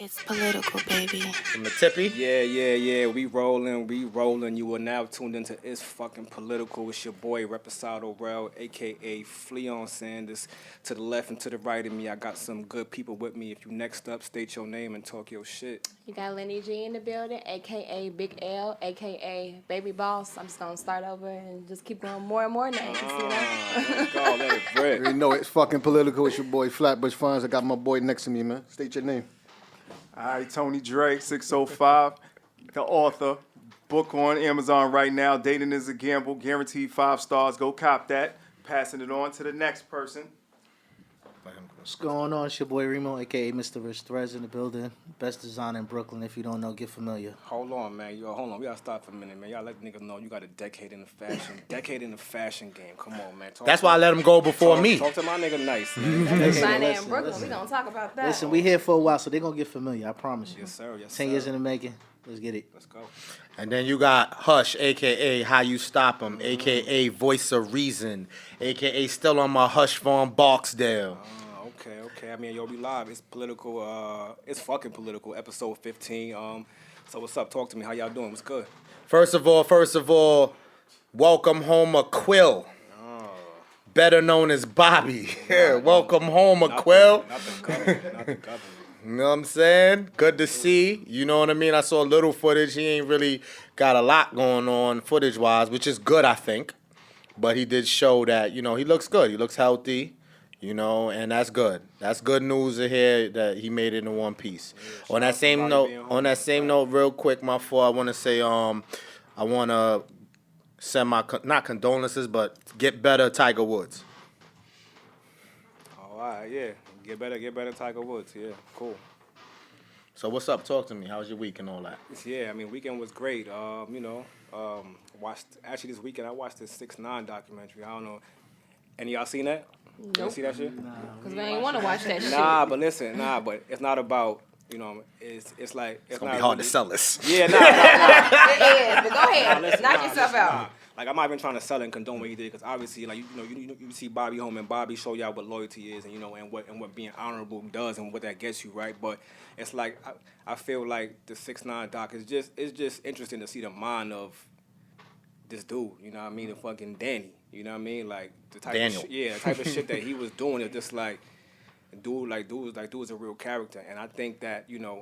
It's political, baby. From the tippy? Yeah. We rolling. You are now tuned into It's Fucking Political. It's your boy, Reposado Rel, a.k.a. Fleon Sanders. To the left and to the right of me, I got some good people with me. If you next up, state your name and talk your shit. You got Lenny G in the building, a.k.a. Big L, a.k.a. Baby Boss. I'm just going to start over and just keep going more and more names, Let's go, let it rip. You know It's Fucking Political. It's your boy Flatbush Funds. I got my boy next to me, man. State your name. All right, Tony Drake, 605, the author. Book on Amazon right now. Dating is a gamble. Guaranteed 5 stars. Go cop that. Passing it on to the next person. What's going on? It's your boy Remo, a.k.a. Mr. Rich Threads in the building. Best designer in Brooklyn. If you don't know, get familiar. Hold on, man. Hold on. We gotta stop for a minute, man. Y'all let niggas know you got a decade in the fashion game. Come on, man. That's why I let him go before me. Talk to my nigga nice, man. Designer in Brooklyn. We're going to talk about that. Listen, we here for a while, so they're going to get familiar. I promise you. Yes, sir. 10 years in the making. Let's get it. Let's go. And then you got Hush, a.k.a. How You Stop 'Em, a.k.a. Voice of Reason, a.k.a. Still on my Hush Farm Barksdale. Okay. I mean, yo, we live. It's political. It's fucking political. Episode 15. So what's up? Talk to me. How y'all doing? What's good? First of all, welcome home Aquill. Better known as Bobby. Welcome home Aquill. Not the government. You know what I'm saying? Good to see. You know what I mean? I saw a little footage. He ain't really got a lot going on footage-wise, which is good, I think. But he did show that, you know, he looks good. He looks healthy, you know, and that's good. That's good news to hear that he made it in one piece. Yeah, on that same note, real quick, my fault, I want to say I want to send my, not condolences, but get better Tiger Woods. All right, yeah. Get better Tiger Woods. Yeah, cool. So what's up? Talk to me. How's your week and all that? Yeah, I mean, weekend was great. This weekend I watched the 6ix9ine documentary. I don't know. Any of y'all seen that? Nope. You see that shit? Because we ain't want to watch that shit. But it's not about, you know, it's like... It's going to be hard to sell this. Yeah, It is, but go ahead. Knock yourself out. Like, I'm not even trying to sell it and condone what he did, because obviously, like, you see Bobby home, and Bobby show y'all what loyalty is, and, you know, and what being honorable does, and what that gets you, right? But it's like, I feel like the 6ix9ine doc is just interesting to see the mind of this dude, you know what I mean, and fucking Danny, you know what I mean? Like, the type Daniel. the type of shit that he was doing is just like, dude is a real character, and I think that, you know,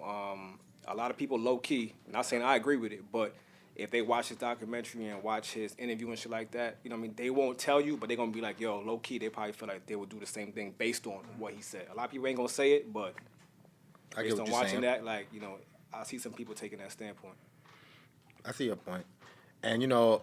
a lot of people low key, not saying I agree with it, but if they watch his documentary and watch his interview and shit like that, you know what I mean, they won't tell you, but they're going to be like, yo, low key, they probably feel like they would do the same thing based on what he said. A lot of people ain't going to say it, but based on watching that, like, you know, I see some people taking that standpoint. I see your point. And, you know,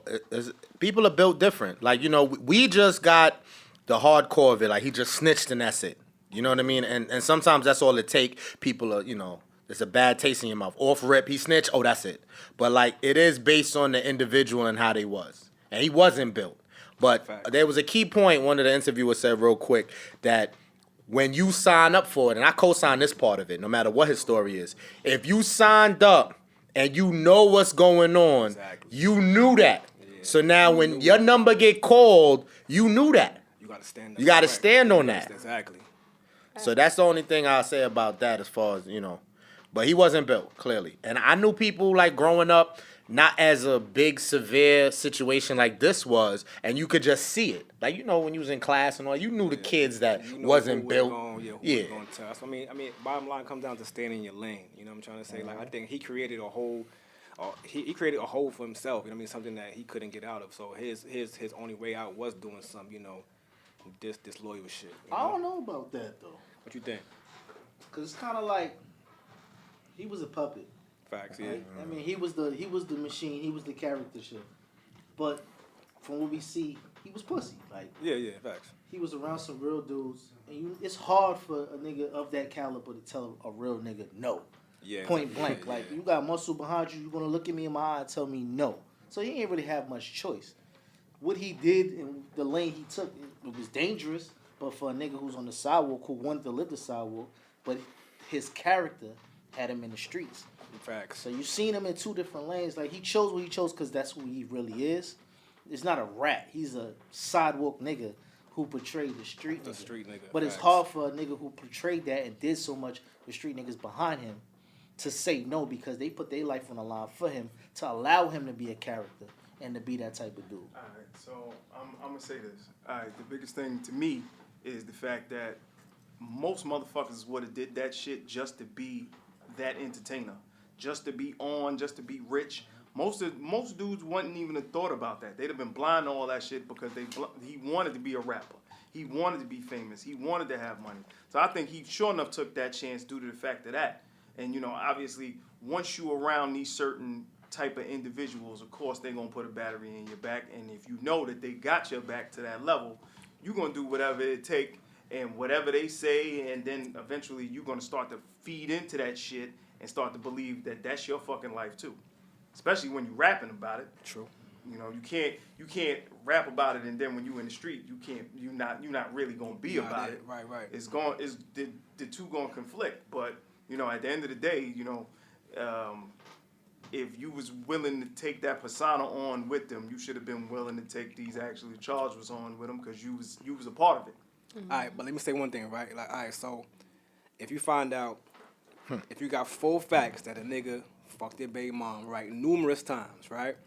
people are built different. Like, you know, we just got the hardcore of it. Like, he just snitched and that's it. You know what I mean? And sometimes that's all it take. People are, you know, there's a bad taste in your mouth. Off rip, he snitched, oh, that's it. But, like, it is based on the individual and how they was. And he wasn't built. But there was a key point, one of the interviewers said real quick, that when you sign up for it, and I co-sign this part of it, no matter what his story is, if you signed up and you know what's going on, you knew that. Yeah. So now when your number get called, you knew that. You got to stand. You got to stand on that. Exactly. So that's the only thing I'll say about that as far as, you know. But he wasn't built, clearly. And I knew people, like, growing up, not as a big, severe situation like this was, and you could just see it. Like, you know, when you was in class and all, you knew the kids that wasn't built. I mean, bottom line comes down to staying in your lane. You know what I'm trying to say? Like, I think he created a hole. He created a hole for himself. You know what I mean? Something that he couldn't get out of. So his only way out was doing some, you know, disloyal shit. You know? I don't know about that, though. What you think? Because it's kind of like he was a puppet. Facts, yeah. Right? I mean, he was the machine. He was the character shit. But from what we see, he was pussy. Like, yeah, facts. He was around some real dudes, and it's hard for a nigga of that caliber to tell a real nigga no. Yeah. Point blank. Like, you got muscle behind you, you're gonna look at me in my eye and tell me no. So he ain't really have much choice. What he did and the lane he took, it was dangerous. But for a nigga who's on the sidewalk, who wanted to live the sidewalk, but his character had him in the streets. Facts. So you seen him in 2 different lanes. Like, he chose what he chose because that's who he really is. It's not a rat. He's a sidewalk nigga who portrayed the street nigga. Street nigga. But Facts. it's hard for a nigga who portrayed that and did so much with street niggas behind him to say no because they put their life on the line for him to allow him to be a character and to be that type of dude. All right, so I'm gonna say this. All right, the biggest thing to me is the fact that most motherfuckers would have did that shit just to be that entertainer, just to be on, just to be rich. Most dudes wouldn't even have thought about that. They'd have been blind to all that shit because he wanted to be a rapper. He wanted to be famous. He wanted to have money. So I think he sure enough took that chance due to the fact of that. And you know, obviously, once you around these certain type of individuals, of course they're gonna put a battery in your back. And if you know that they got your back to that level, you're gonna do whatever it take and whatever they say, and then eventually you're gonna start to feed into that shit and start to believe that that's your fucking life too. Especially when you're rapping about it. True. You know, you can't rap about it and then when you in the street, you're not really gonna be about it. Right. It's the two gonna conflict. But you know, at the end of the day, you know, if you was willing to take that persona on with them, you should have been willing to take these actually charges on with them because you was a part of it. Mm-hmm. All right, but let me say one thing, right? Like, all right, so if you find out, if you got full facts that a nigga fucked your baby mom, right, numerous times, right?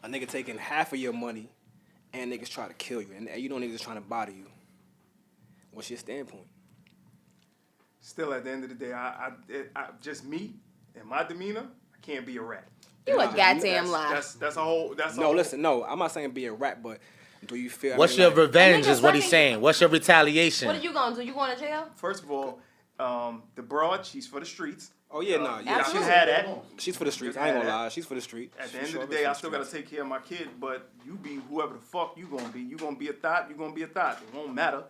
A nigga taking half of your money and niggas try to kill you, and you know niggas trying to body you. What's your standpoint? Still, at the end of the day, I just me and my demeanor, I can't be a rat. You a goddamn lie. That's a whole. Listen, no, I'm not saying be a rat, but do you feel? What's your revenge nigga is what he's fucking- saying. What's your retaliation? What are you gonna do? You going to jail? First of all, the broad, she's for the streets. Oh yeah, no, yeah, I should Absolutely. have that. she's for the streets. I ain't gonna lie, she's for the street. At the end of the day, I still gotta take care of my kid, but you be whoever the fuck you gonna be. You gonna be a thought, you gonna be a thought. It won't matter.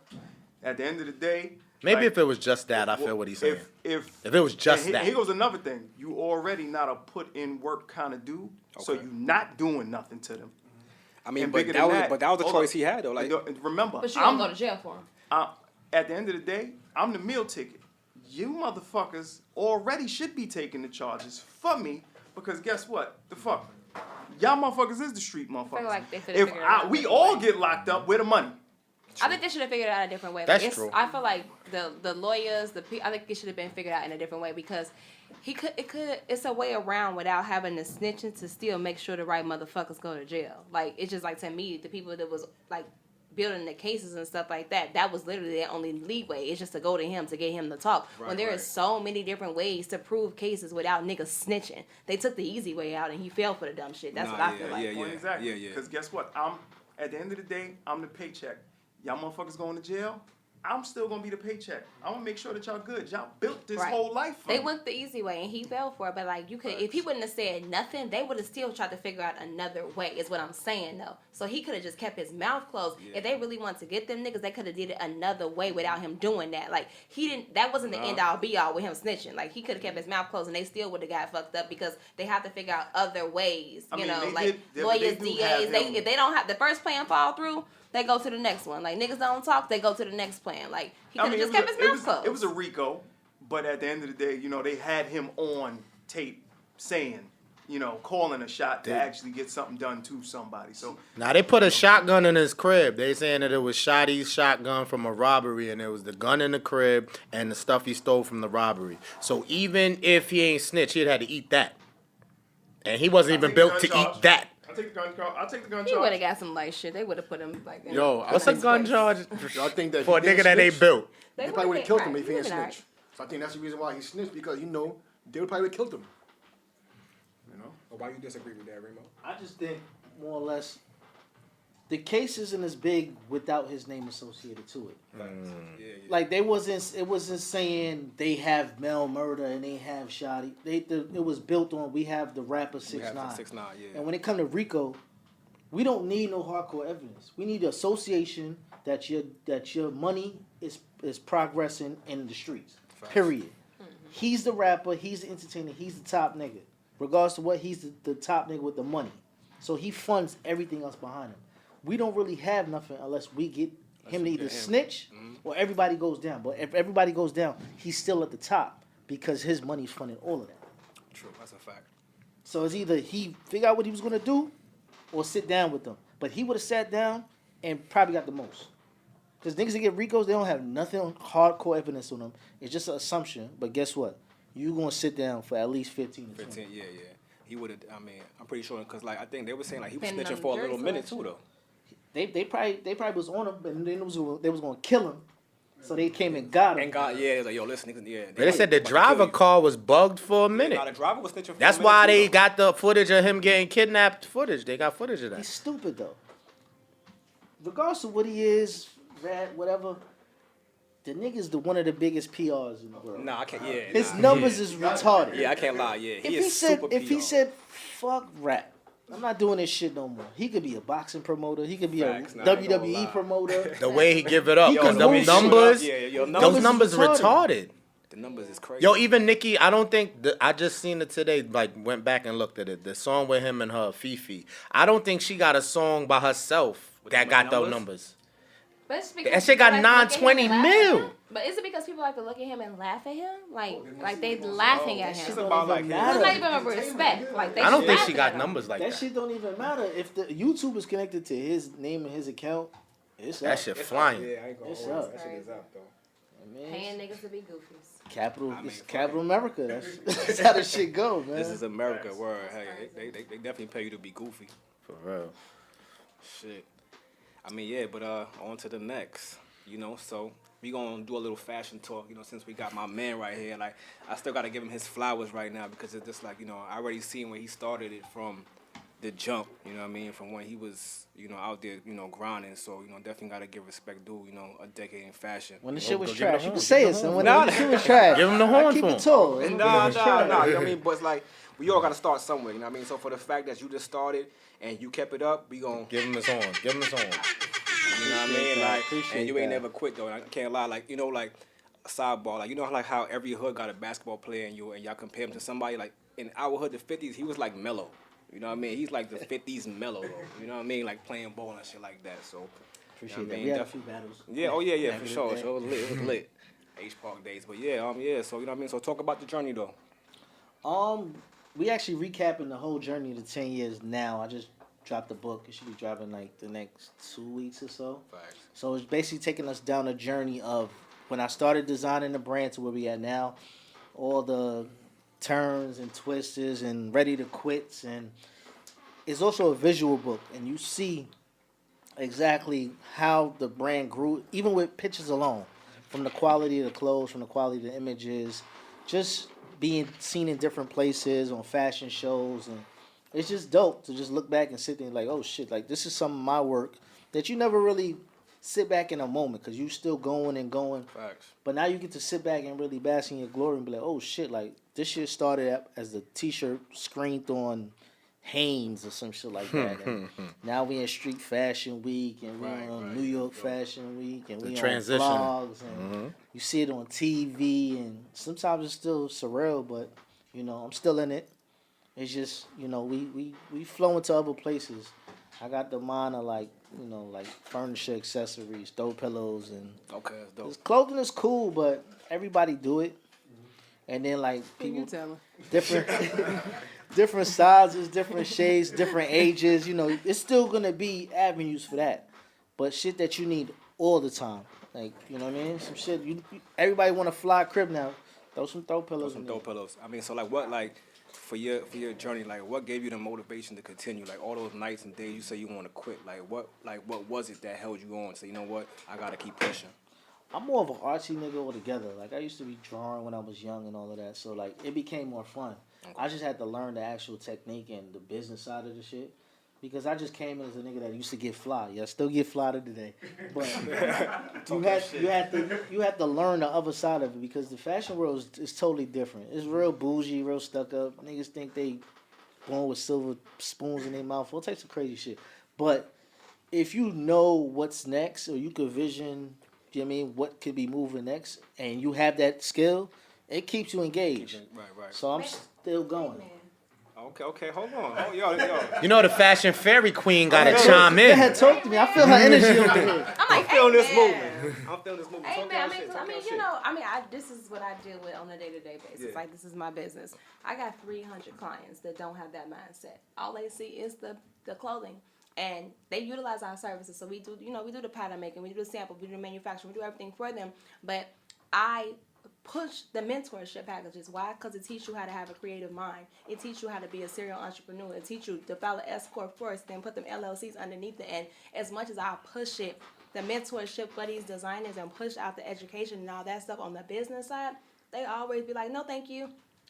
At the end of the day, Maybe like, if it was just that, I feel what he's saying. If If it was just and that. Here goes another thing. You already not a put in work kind of dude, so Okay. you not doing nothing to them. I mean, And but bigger that than was the hold choice up. he had though. Like, And remember, But you don't go to jail for him. at the end of the day, I'm the meal ticket. You motherfuckers already should be taking the charges for me because guess what? The fuck? Y'all motherfuckers is the street motherfuckers. like they could've if figured it out we different all way. get locked up, where the money? I think they should have figured it out a different way. That's Like, true. I feel like the lawyers, I think it should have been figured out in a different way because it's a way around without having the snitching to still make sure the right motherfuckers go to jail. Like, it's just like, to me, the people that was like building the cases and stuff like that was literally their only leeway. It's just to go to him to get him to talk. When there is so many different ways to prove cases without niggas snitching. They took the easy way out and he fell for the dumb shit. That's what I feel like. yeah. Exactly. Because guess what? At the end of the day, I'm the paycheck. Y'all motherfuckers going to jail. I'm still gonna be the paycheck. I'm gonna make sure that y'all good. Y'all built this Right. whole life for They me. went the easy way and he fell for it. But like, you could, if he wouldn't have said nothing, they would have still tried to figure out another way. Is what I'm saying though. So he could have just kept his mouth closed. Yeah. If they really wanted to get them niggas, they could have did it another way without him doing that. Like, he didn't. That wasn't the end all be all with him snitching. Like, he could have kept his mouth closed and they still would have got fucked up because they have to figure out other ways. I You mean, know, they like did- lawyers, they do have DAs. him. If they don't have the first plan fall through, they go to the next one. Like, niggas don't talk, they go to the next plan. Like, he could have just kept his mouth closed. It was a RICO, but at the end of the day, you know, they had him on tape saying, you know, calling a shot to actually get something done to somebody. So Now they put a shotgun in his crib. They saying that it was Shotty's shotgun from a robbery, and it was the gun in the crib and the stuff he stole from the robbery. So even if he ain't snitch, he'd had to eat that, and he wasn't even take built the to gun charge. eat that. I'll take the gun charge. I'll take the gun He would have charge. got some light shit. They would have put him like. In Yo, What's a nice gun place. charge I think that for a if he nigga didn't that ain't snitch, built? They probably would have killed him right, if he didn't would've been snitch. So I think that's the reason why he snitched because, you know, they would probably have killed him. You know? Why you disagree with that, Remo? I just think more or less the case isn't as big without his name associated to it. Like, it wasn't saying they have Mel Murder and they have Shotty. It was built on we have the rapper 6ix9ine. 6ix9ine, yeah. And when it come to RICO, we don't need no hardcore evidence. We need association that your money is progressing in the streets. Facts. Period. He's the rapper. He's the entertainer. He's the top nigga. Regardless of what, he's the top nigga with the money. So he funds everything else behind him. We don't really have nothing unless we get him to either snitch or everybody goes down. But if everybody goes down, he's still at the top because his money's funding all of that. True, that's a fact. So it's either he figure out what he was gonna do, or sit down with them. But he would have sat down and probably got the most. Because niggas that get RICOs, they don't have nothing hardcore evidence on them. It's just an assumption. But guess what? you gonna sit down for at least 15 to 20. 15, yeah. He would have. I mean, I'm pretty sure because like I think they were saying like he was Depending snitching on for a the little jury minute too selection. though. They probably was on him, but then they was gonna kill him. So they came and got him. And God, yeah, it was like yo, listen, niggas, yeah. They said the about to kill driver you. car was bugged for a Yeah, minute. nah, the driver was snitching for That's a minute why too, they though. got the footage of him getting kidnapped footage. They got footage of He's that. stupid though. Regardless of what he is, rat, whatever, the nigga's one of the biggest PRs in the world. Nah, I can't. Yeah, His nah, numbers yeah. is retarded. Yeah, I can't lie. Yeah, If he he is said super if he PR. said fuck rap, I'm not doing this shit no more. He could be a boxing promoter. He could be Facts, a nah, I ain't gonna WWE lie. promoter. The way he give it up, He because can them move numbers, Yeah, your those numbers, numbers retarded. retarded. the numbers is crazy. Yo, even Nicki, I don't think I just seen it today. Like went back and looked at it. The song with him and her, Fifi. I don't think she got a song by herself With that them got those numbers? numbers. But it's because That shit got people like to look at him 920 and laugh at mil. him? But is it because people like to look at him and laugh at him? Like they laughing at It's him. about like him. It's not even a respect. Like they I don't think laughing she got at him. numbers like That that. shit don't even matter. If the YouTube is connected to his name and his account, it's That up. shit It's flying. up. Yeah, I ain't gonna It's hold you. up. That shit is up though. I mean, Paying niggas to be goofies. Capital, I mean, it's fuck Capital it. America. That's how the shit go, man. This is America. Word. Hey, they definitely pay you to be goofy. For real. Shit. I mean, yeah, but on to the next. You know, so we gonna do a little fashion talk. You know, since we got my man right here, like I still gotta give him his flowers right now because it's just like I already seen where he started it from the jump. You know what I mean? From when he was out there grinding. So definitely gotta give respect due. A decade in fashion. When the Go- shit go was give it a trash, you horn, can say give it. it a Son. horn. When the shit was trash, Give him the I horn keep for it him. tall. Nah. You know what I mean? But it's like we all gotta start somewhere. You know what I mean? So for the fact that you just started and you kept it up, we gonna. Give him his horn. Give him his horn. You know what I mean? Like, Appreciate and you ain't that. never quit though. And I can't lie. Like, like sidebar. Like, how every hood got a basketball player and y'all compare him to somebody. Like in our hood, the 50s, he was like Melo. You know what I mean? He's like the 50s Melo. You know what I mean? Like playing ball and shit like that. So Appreciate I that. mean, We had a def- few battles. yeah. Oh yeah, Back for in the sure. day. So it was lit. It was lit. H Park days. But yeah. So you know what I mean? So talk about the journey though. We actually recapping the whole journey to 10 years now. I just dropped the book. It should be dropping like the next 2 weeks or so. Facts. So it's basically taking us down a journey of when I started designing the brand to where we at now, all the turns and twists and ready to quits, and it's also a visual book, and you see exactly how the brand grew, even with pictures alone, from the quality of the clothes, from the quality of the images, just being seen in different places on fashion shows, and it's just dope to just look back and sit there and like, oh shit, like this is some of my work that you never really sit back in a moment because you still going and going. Facts. But now you get to sit back and really bask in your glory and be like, oh shit, like this shit started up as the t-shirt screened on Hanes or some shit like that. And now we in Street Fashion Week and we on New York Fashion Week and we transition. on vlogs and you see it on TV and sometimes it's still surreal, but I'm still in it. It's just we flow into other places. I got the mind of like furniture accessories, throw pillows, and Okay, that's dope. this clothing is cool, but everybody do it. And then like people different different sizes, different shades, different ages. It's still gonna be avenues for that, but shit that you need all the time. Like what I mean? Some shit everybody want a fly crib now. Throw some throw pillows. Some in dope there. pillows. I mean, so like what for your journey, like what gave you the motivation to continue? Like all those nights and days you say you want to quit. Like what was it that held you on? So you know what, I gotta keep pushing. I'm more of an artsy nigga altogether. Like I used to be drawing when I was young and all of that, so like it became more fun. Okay. I just had to learn the actual technique and the business side of the shit. Because I just came in as a nigga that used to get fly. Yeah, I still get fly to today. But you had to learn the other side of it because the fashion world is totally different. It's real bougie, real stuck up. Niggas think they born with silver spoons in their mouth, all types of crazy shit. But if you know what's next or you could vision, what could be moving next and you have that skill, it keeps you engaged. Right. So I'm still going. Okay, hold on. Oh, yo. You know the fashion fairy queen gotta chime Go in. ahead, talk to me. I feel her energy over here. I'm like, feeling this amen. movement. I'm feeling this movement. Hey Talk man, your shit, talk your shit. this is what I deal with on a day-to-day basis. Yeah. Like this is my business. I got 300 clients that don't have that mindset. All they see is the clothing, and they utilize our services. So we do, we do the pattern making, we do the sample, we do the manufacturing, we do everything for them. But I push the mentorship packages. Why? Because it teaches you how to have a creative mind. It teaches you how to be a serial entrepreneur. It teaches you to file an S corp first, then put them LLCs underneath it. And as much as I push it, the mentorship for these designers and push out the education and all that stuff on the business side, they always be like, no, thank you.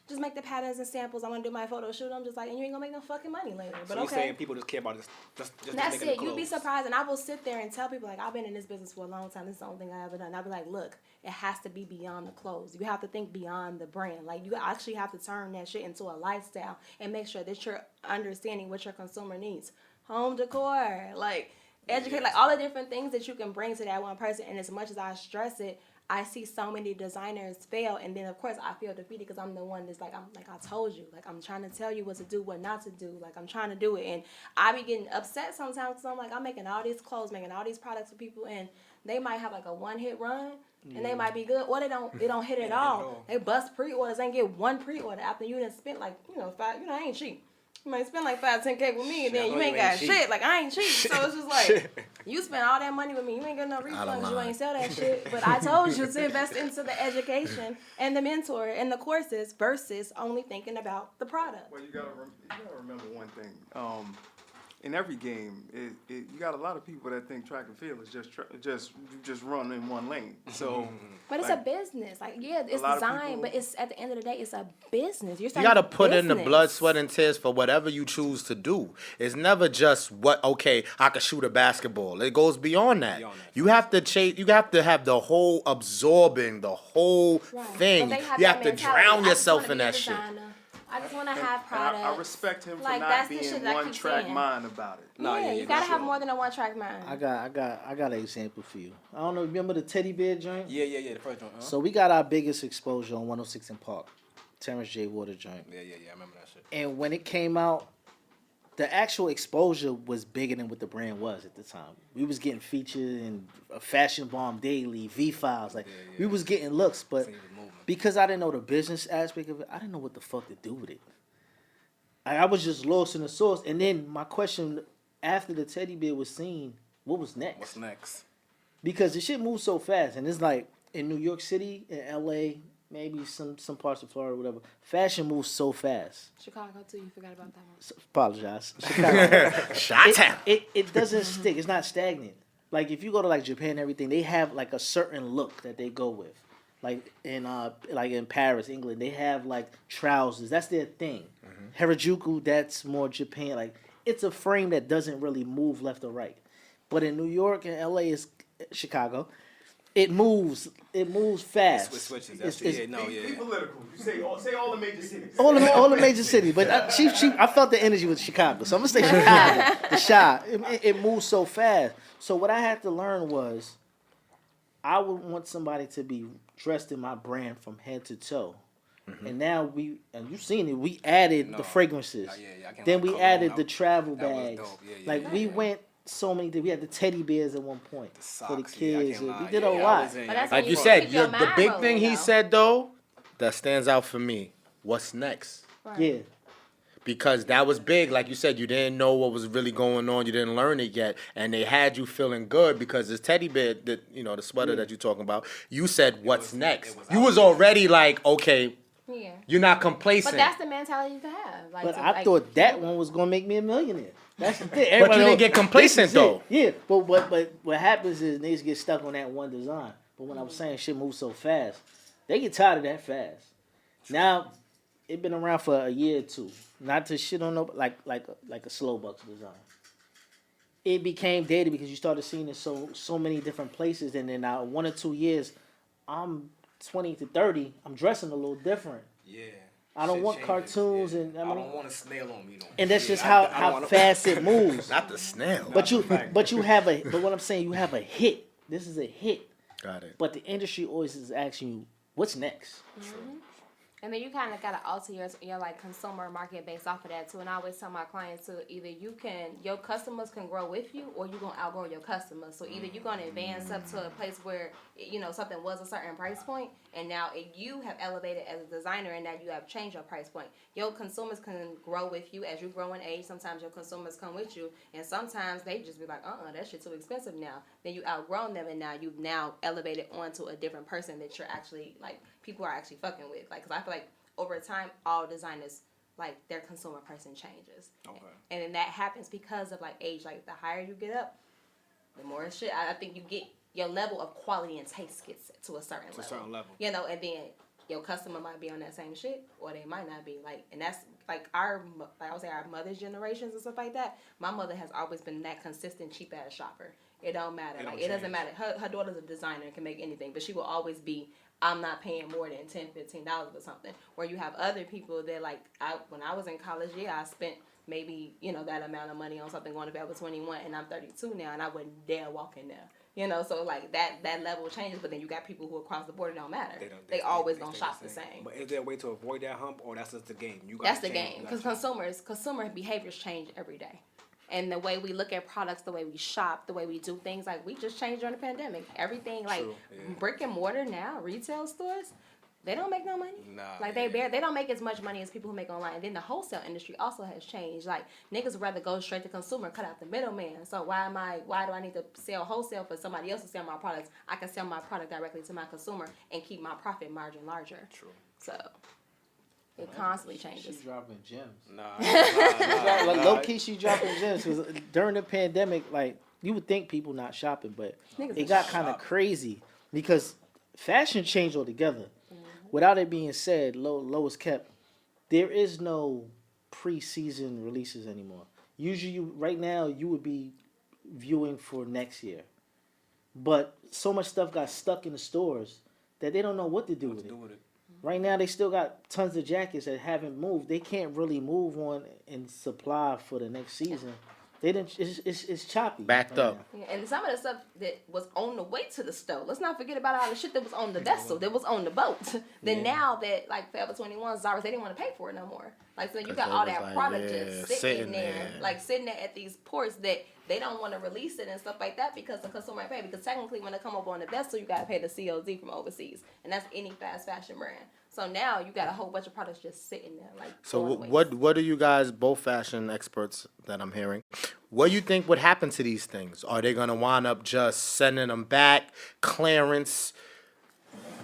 Just make the patterns and samples. I want to do my photo shoot. I'm just like, and you ain't gonna make no fucking money later. But So okay. you're saying people just care about this, just That's making it. the You'd be clothes. surprised, and I will sit there and tell people like I've been in this business for a long time. This is the only thing I ever done. I'll be like, look, it has to be beyond the clothes. You have to think beyond the brand. Like you actually have to turn that shit into a lifestyle and make sure that you're understanding what your consumer needs. Home decor, like educate, like all the different things that you can bring to that one person. And as much as I stress it, I see so many designers fail, and then of course I feel defeated because I'm the one that's like, I told you, like I'm trying to tell you what to do, what not to do, like I'm trying to do it, and I be getting upset sometimes because I'm like, I'm making all these clothes, making all these products for people, and they might have like a one-hit run, and they might be good, or they don't hit it all. They bust pre-orders and get one pre-order after you done spent like five, I ain't cheap. You might spend like 5-10K with me, and then you ain't got shit. Like I ain't cheap, so it's just like you spend all that money with me. You ain't get no refunds. You ain't sell that shit. But I told you to invest into the education and the mentor and the courses versus only thinking about the product. Well, you gotta remember one thing. In every game, you got a lot of people that think track and field is just run in one lane. So, but it's a business. Like it's design, but it's at the end of the day, it's a business. You got to put in the blood, sweat, and tears for whatever you choose to do. It's never just I could shoot a basketball. It goes beyond that. You have to chase. You have to have the whole absorbing the whole thing. You have to drown yourself in that shit. I just want to have products. I respect him for like, not being one track mind about it. No, you gotta have more than a one track mind. I got an example for you. I don't know. Remember the teddy bear joint? Yeah, the first joint. So we got our biggest exposure on 106 in Park, Terrence J. Water joint. Yeah, I remember that shit. And when it came out, the actual exposure was bigger than what the brand was at the time. We was getting featured in Fashion Bomb Daily, V-Files. Like we was getting looks, but because I didn't know the business aspect of it, I didn't know what the fuck to do with it. I was just lost in the source. And then my question after the teddy bear was seen, what was next? What's next? Because the shit moves so fast, and it's like in New York City, in LA, maybe some parts of Florida, whatever. Fashion moves so fast. Chicago too. You forgot about that one. So, apologize. Chicago. Shot It doesn't stick. It's not stagnant. Like if you go to like Japan and everything, they have like a certain look that they go with. Like in Paris, England, they have like trousers. That's their thing. Harajuku, that's more Japan. Like it's a frame that doesn't really move left or right. But in New York and LA, is Chicago. It moves fast. It switches. Be political. You say all the major cities. All the major cities. But I felt the energy with Chicago, so I'm gonna say Chicago. The Chi. It moves so fast. So what I had to learn was, I would want somebody to be dressed in my brand from head to toe. And now you've seen it, we added the fragrances. Then we added the travel bags. We went so many things. We had the teddy bears at one point for the kids. We did a lot. Like you said, the big thing he said though, that stands out for me. What's next? Right. Yeah. Because that was big. Like you said, you didn't know what was really going on. You didn't learn it yet. And they had you feeling good because this teddy bear, the sweater that you're talking about, you said, what's next? You was already like, okay, you're not complacent. But that's the mentality you can have. But I thought that one was going to make me a millionaire. That's the thing. But you didn't get complacent, though. Yeah, but what happens is niggas get stuck on that one design. But when I was saying shit moves so fast, they get tired of that fast. Now, it been around for a year or two. Not to shit on no like a slow bucks design. It became dated because you started seeing it so many different places, and then now 1 or 2 years, I'm 20 to 30. I'm dressing a little different. Yeah. I don't want cartoons and I don't want a snail on me though. And that's just how fast it moves. Not the snail. But what I'm saying, you have a hit. This is a hit. Got it. But the industry always is asking you, what's next? And then you kind of got to alter your like consumer market based off of that too. And I always tell my clients too, either your customers can grow with you, or you're gonna outgrow your customers. So either you're gonna advance up to a place where something was a certain price point, and now you have elevated as a designer, and now you have changed your price point. Your consumers can grow with you as you grow in age. Sometimes your consumers come with you, and sometimes they just be like, that shit's too expensive now. Then you outgrown them, and now you've elevated onto a different person that you're actually like. People are actually fucking with, like, because I feel like over time, all designers, like, their consumer person changes. Okay. And then that happens because of, like, age. Like, the higher you get up, the more shit. I think you get, your level of quality and taste gets to a certain level. And then your customer might be on that same shit, or they might not be. Like, and that's, like, I would say our mother's generations and stuff like that. My mother has always been that consistent, cheap-ass shopper. It don't matter. It doesn't matter. Her daughter's a designer and can make anything, but she will always be, I'm not paying more than $10, $15 or something. Where you have other people that, like, when I was in college, I spent maybe, that amount of money on something going to Forever 21, and I'm 32 now, and I wouldn't dare walk in there. So, like, that level changes, but then you got people who across the board, it don't matter. They always gonna shop the same. But is there a way to avoid that hump, or that's just the game? That's the game, because consumer behaviors change every day. And the way we look at products, the way we shop, the way we do things, like we just changed during the pandemic. Everything, like brick and mortar now, retail stores, they don't make no money. They don't make as much money as people who make online. And then the wholesale industry also has changed. Like niggas would rather go straight to consumer, cut out the middleman. So why do I need to sell wholesale for somebody else to sell my products? I can sell my product directly to my consumer and keep my profit margin larger. True. So it constantly changes. She's dropping gems. Nah. Low key, she dropping gems because during the pandemic, like you would think people not shopping, but it got kind of crazy because fashion changed altogether. Without it being said, Lois kept, there is no pre-season releases anymore. Usually, right now, you would be viewing for next year, but so much stuff got stuck in the stores that they don't know what to do with it. Right now, they still got tons of jackets that haven't moved. They can't really move on and supply for the next season. They didn't. It's choppy. Backed up. Yeah, and some of the stuff that was on the way to the store. Let's not forget about all the shit that was on the vessel, that was on the boat. Then now that like Forever 21, Zara, they didn't want to pay for it no more. Like so, you got all that product just sitting there, like sitting there at these ports that they don't want to release it and stuff like that because the consumer ain't pay. Because technically, when they come up on the vessel, you got to pay the COD from overseas, and that's any fast fashion brand. So now you got a whole bunch of products just sitting there, like. So what do you guys, both fashion experts that I'm hearing, what do you think would happen to these things? Are they gonna wind up just sending them back, clearance?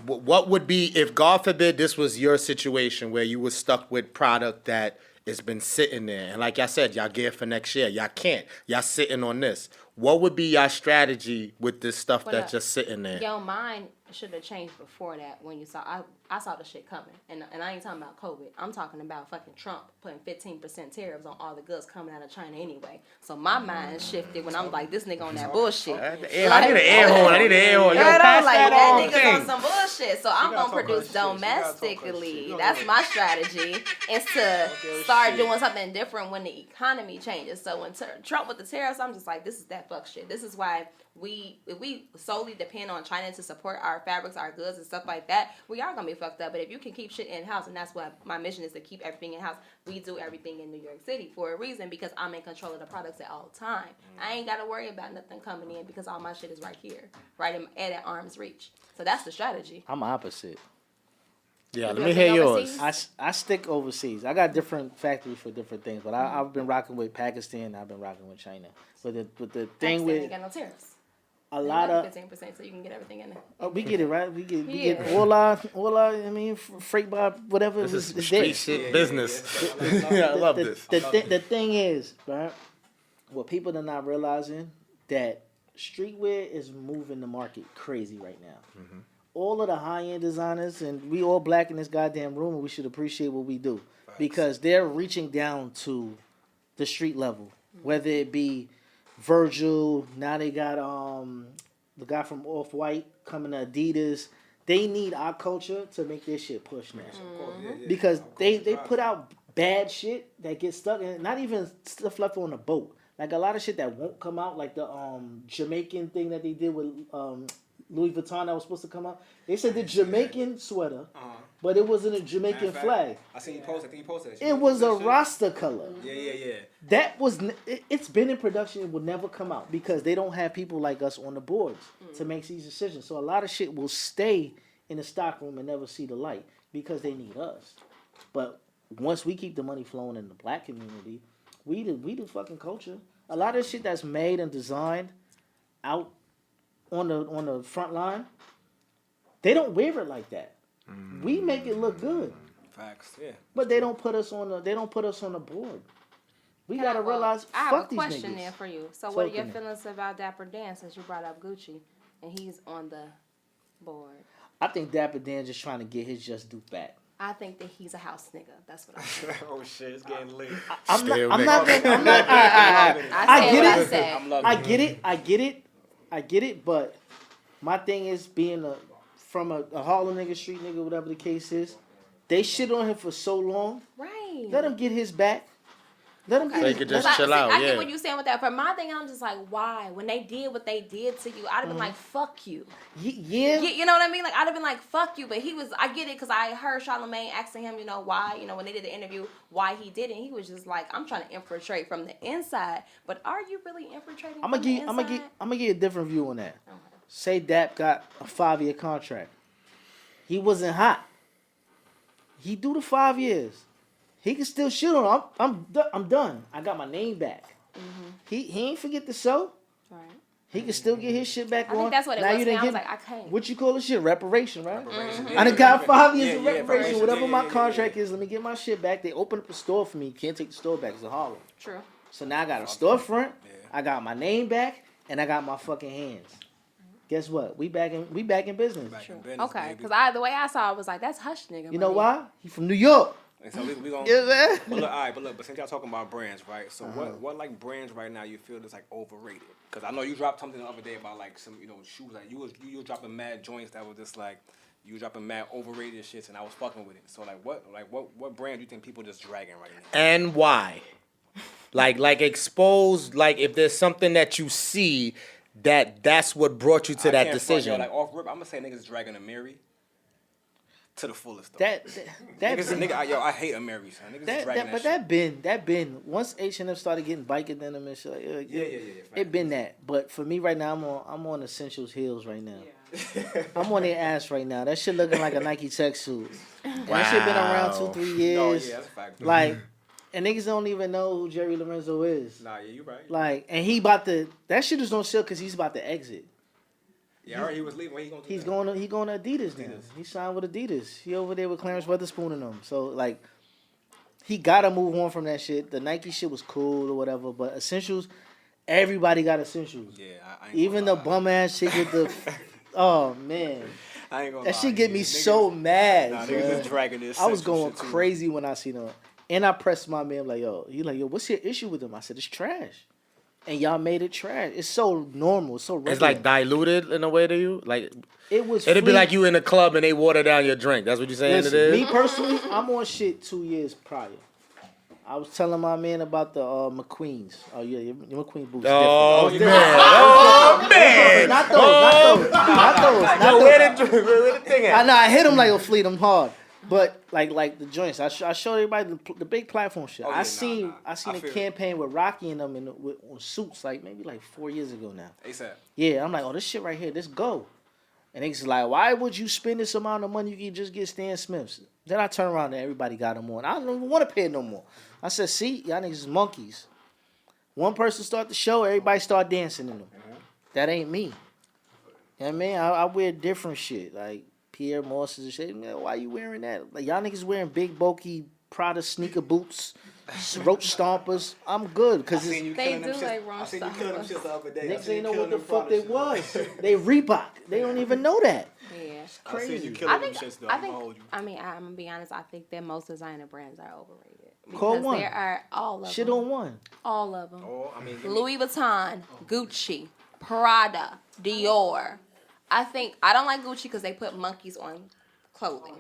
What would be if, God forbid, this was your situation where you were stuck with product that has been sitting there, and like I said, y'all gear for next year, y'all can't, y'all sitting on this. What would be your strategy with this stuff that's just sitting there? Your mind should have changed before that when you saw. I saw the shit coming, and I ain't talking about COVID. I'm talking about fucking Trump putting 15% tariffs on all the goods coming out of China anyway. So my mind shifted when I'm like, this nigga on that bullshit. I need an air horn. Yo, pass like that nigga's on some bullshit. So I'm gonna produce domestically. That's my strategy. Is to start doing something different when the economy changes. So when Trump with the tariffs, I'm just like, this is that fuck shit. This is why if we solely depend on China to support our fabrics, our goods, and stuff like that, we are gonna be fucked up. But if you can keep shit in house, and that's what my mission is, to keep everything in house. We do everything in New York City for a reason, because I'm in control of the products at all time. I ain't gotta worry about nothing coming in because all my shit is right here, at arm's reach. So that's the strategy. I'm opposite. Yeah, let me hear yours. I stick overseas. I got different factories for different things, but I've been rocking with Pakistan. I've been rocking with China. But the thing Pakistan with ain't got no tariffs. a lot of 15%, so you can get everything in there. Oh, we get it right. We get all our. I mean, freight by whatever. This is is street there. shit business. I love this. The thing is, right? What people are not realizing, that streetwear is moving the market crazy right now. Mm-hmm. All of the high-end designers, and we all black in this goddamn room, and we should appreciate what we do. Right. Because they're reaching down to the street level, whether it be Virgil, now they got the guy from Off-White coming to Adidas. They need our culture to make their shit push now. Mm-hmm. Because they put out bad shit that gets stuck, and not even stuff left on the boat. Like a lot of shit that won't come out, like the Jamaican thing that they did with Louis Vuitton that was supposed to come out. They said the Jamaican sweater, but it wasn't a Jamaican flag. I seen you post. I think you posted that. It was a Rasta color. Yeah. That was. It's been in production. It will never come out because they don't have people like us on the boards to make these decisions. So a lot of shit will stay in the stock room and never see the light because they need us. But once we keep the money flowing in the black community, we the fucking culture. A lot of shit that's made and designed out on the front line, they don't wear it like that. We make it look good. Facts, yeah. But they don't put us on the board. We gotta realize, I have fuck a these question niggas. there for you. So what are your Talking feelings about Dapper Dan since you brought up Gucci and he's on the board? I think Dapper Dan just trying to get his just due back. I think that he's a house nigga. That's what I think. Oh shit, it's getting lit. I'm Still not. I I said get what it. I said. I'm loving I get it. But my thing is being from a Harlem nigga, street nigga, whatever the case is. They shit on him for so long. Right. Let him get his back. Let him So get he his could back. just chill out, I yeah. get what you're saying with that. For my thing, I'm just like, why? When they did what they did to you, I'd have been like, fuck you. Yeah. You know what I mean? Like, I'd have been like, fuck you. But I get it because I heard Charlamagne asking him, why, when they did the interview, why he did it. He was just like, I'm trying to infiltrate from the inside. But are you really infiltrating from the inside? I'm gonna give a different view on that. Okay. Say Dap got a 5-year contract. He wasn't hot. He do the 5 years. He can still shoot on. I'm done. I got my name back. Mm-hmm. He ain't forget the show. Right. He can still get his shit back on. I think that's what it now was. You didn't I get, was like, I can't. What you call this shit? Reparation, right? Reparation. I done got 5 years of Yeah, reparation. Whatever my yeah. contract is, let me get my shit back. They open up a store for me. Can't take the store back. It's a Harlem. True. So now I got a storefront. I got my name back, and I got my fucking hands. Guess what? We back in business. Okay, because the way I saw it was like, that's hush nigga. You know why? He from New York. And so we gonna. Yeah, But look, all right, but since y'all talking about brands, right? So what like brands right now you feel is like overrated? Because I know you dropped something the other day about like some shoes, like you was dropping mad joints that was just like you was dropping mad overrated shits, and I was fucking with it. So what brand do you think people just dragging right now? And why? Like expose, like if there's something that you see that's what brought you to that decision. Like off rip, I'm gonna say niggas dragging a Mary to the fullest. Though. that I hate a Mary, son. Niggas is dragging but shit. that been once H&M started getting biker denim and shit. Like, Yeah. It been that. But for me right now, I'm on Essentials heels right now. I'm on their ass right now. That shit looking like a Nike tech suit. And that shit been around 2-3 years. No, yeah, that's a fact. Like, and niggas don't even know who Jerry Lorenzo is. Nah, yeah, you right. Like, and he about to. That shit is on sale because he's about to exit. Yeah, I heard he was leaving. What he gonna do? He's going to Adidas now. He signed with Adidas. He over there with Clarence Weatherspoon and them. So like, he gotta move on from that shit. The Nike shit was cool or whatever, but Essentials, everybody got Essentials. Yeah, I ain't even the bum ass shit with the. Oh man, I ain't gonna that lie, shit get me niggas, so mad. Nah, man. niggas is dragging this. I was Essential going shit too. crazy when I seen them, and I pressed my man like, yo, what's your issue with them? I said it's trash. And y'all made it trash. It's so normal. It's so regular. It's like diluted in a way to you. Like it'd be like you in a club and they water down your drink. That's what you're saying. Listen, it is. me personally, I'm on shit 2 years prior. I was telling my man about the McQueens. Oh yeah, your McQueen boots. Oh different. man! Oh man! Not those. Where the thing at? I know. I hit him like a fleet. I'm hard. But like the joints, I showed everybody the big platform shit. Oh, yeah, I seen I a feel campaign with Rocky and them on suits like maybe like 4 years ago now. ASAP. Yeah, I'm like, oh, this shit right here, let's go. And they just like, why would you spend this amount of money? You can just get Stan Smiths. Then I turn around and everybody got them on. I don't even want to pay it no more. I said, see, y'all niggas is monkeys. One person start the show, everybody start dancing in them. That ain't me. You know what I mean? I wear different shit. Like Pierre Moss's and shit. Man, why you wearing that? Like y'all niggas wearing big bulky Prada sneaker boots, roach stompers. I'm good because They do like wrong I seen you killing them shit the other day. niggas ain't know what the fuck they was. They Reebok. They don't even know that. Yeah. It's crazy. I'm gonna be honest. I think that most designer brands are overrated. Call Because one. there are all of Shit them. on one. All of them. Oh, I mean, Louis Vuitton, Gucci, Prada, Dior. I don't like Gucci because they put monkeys on clothing.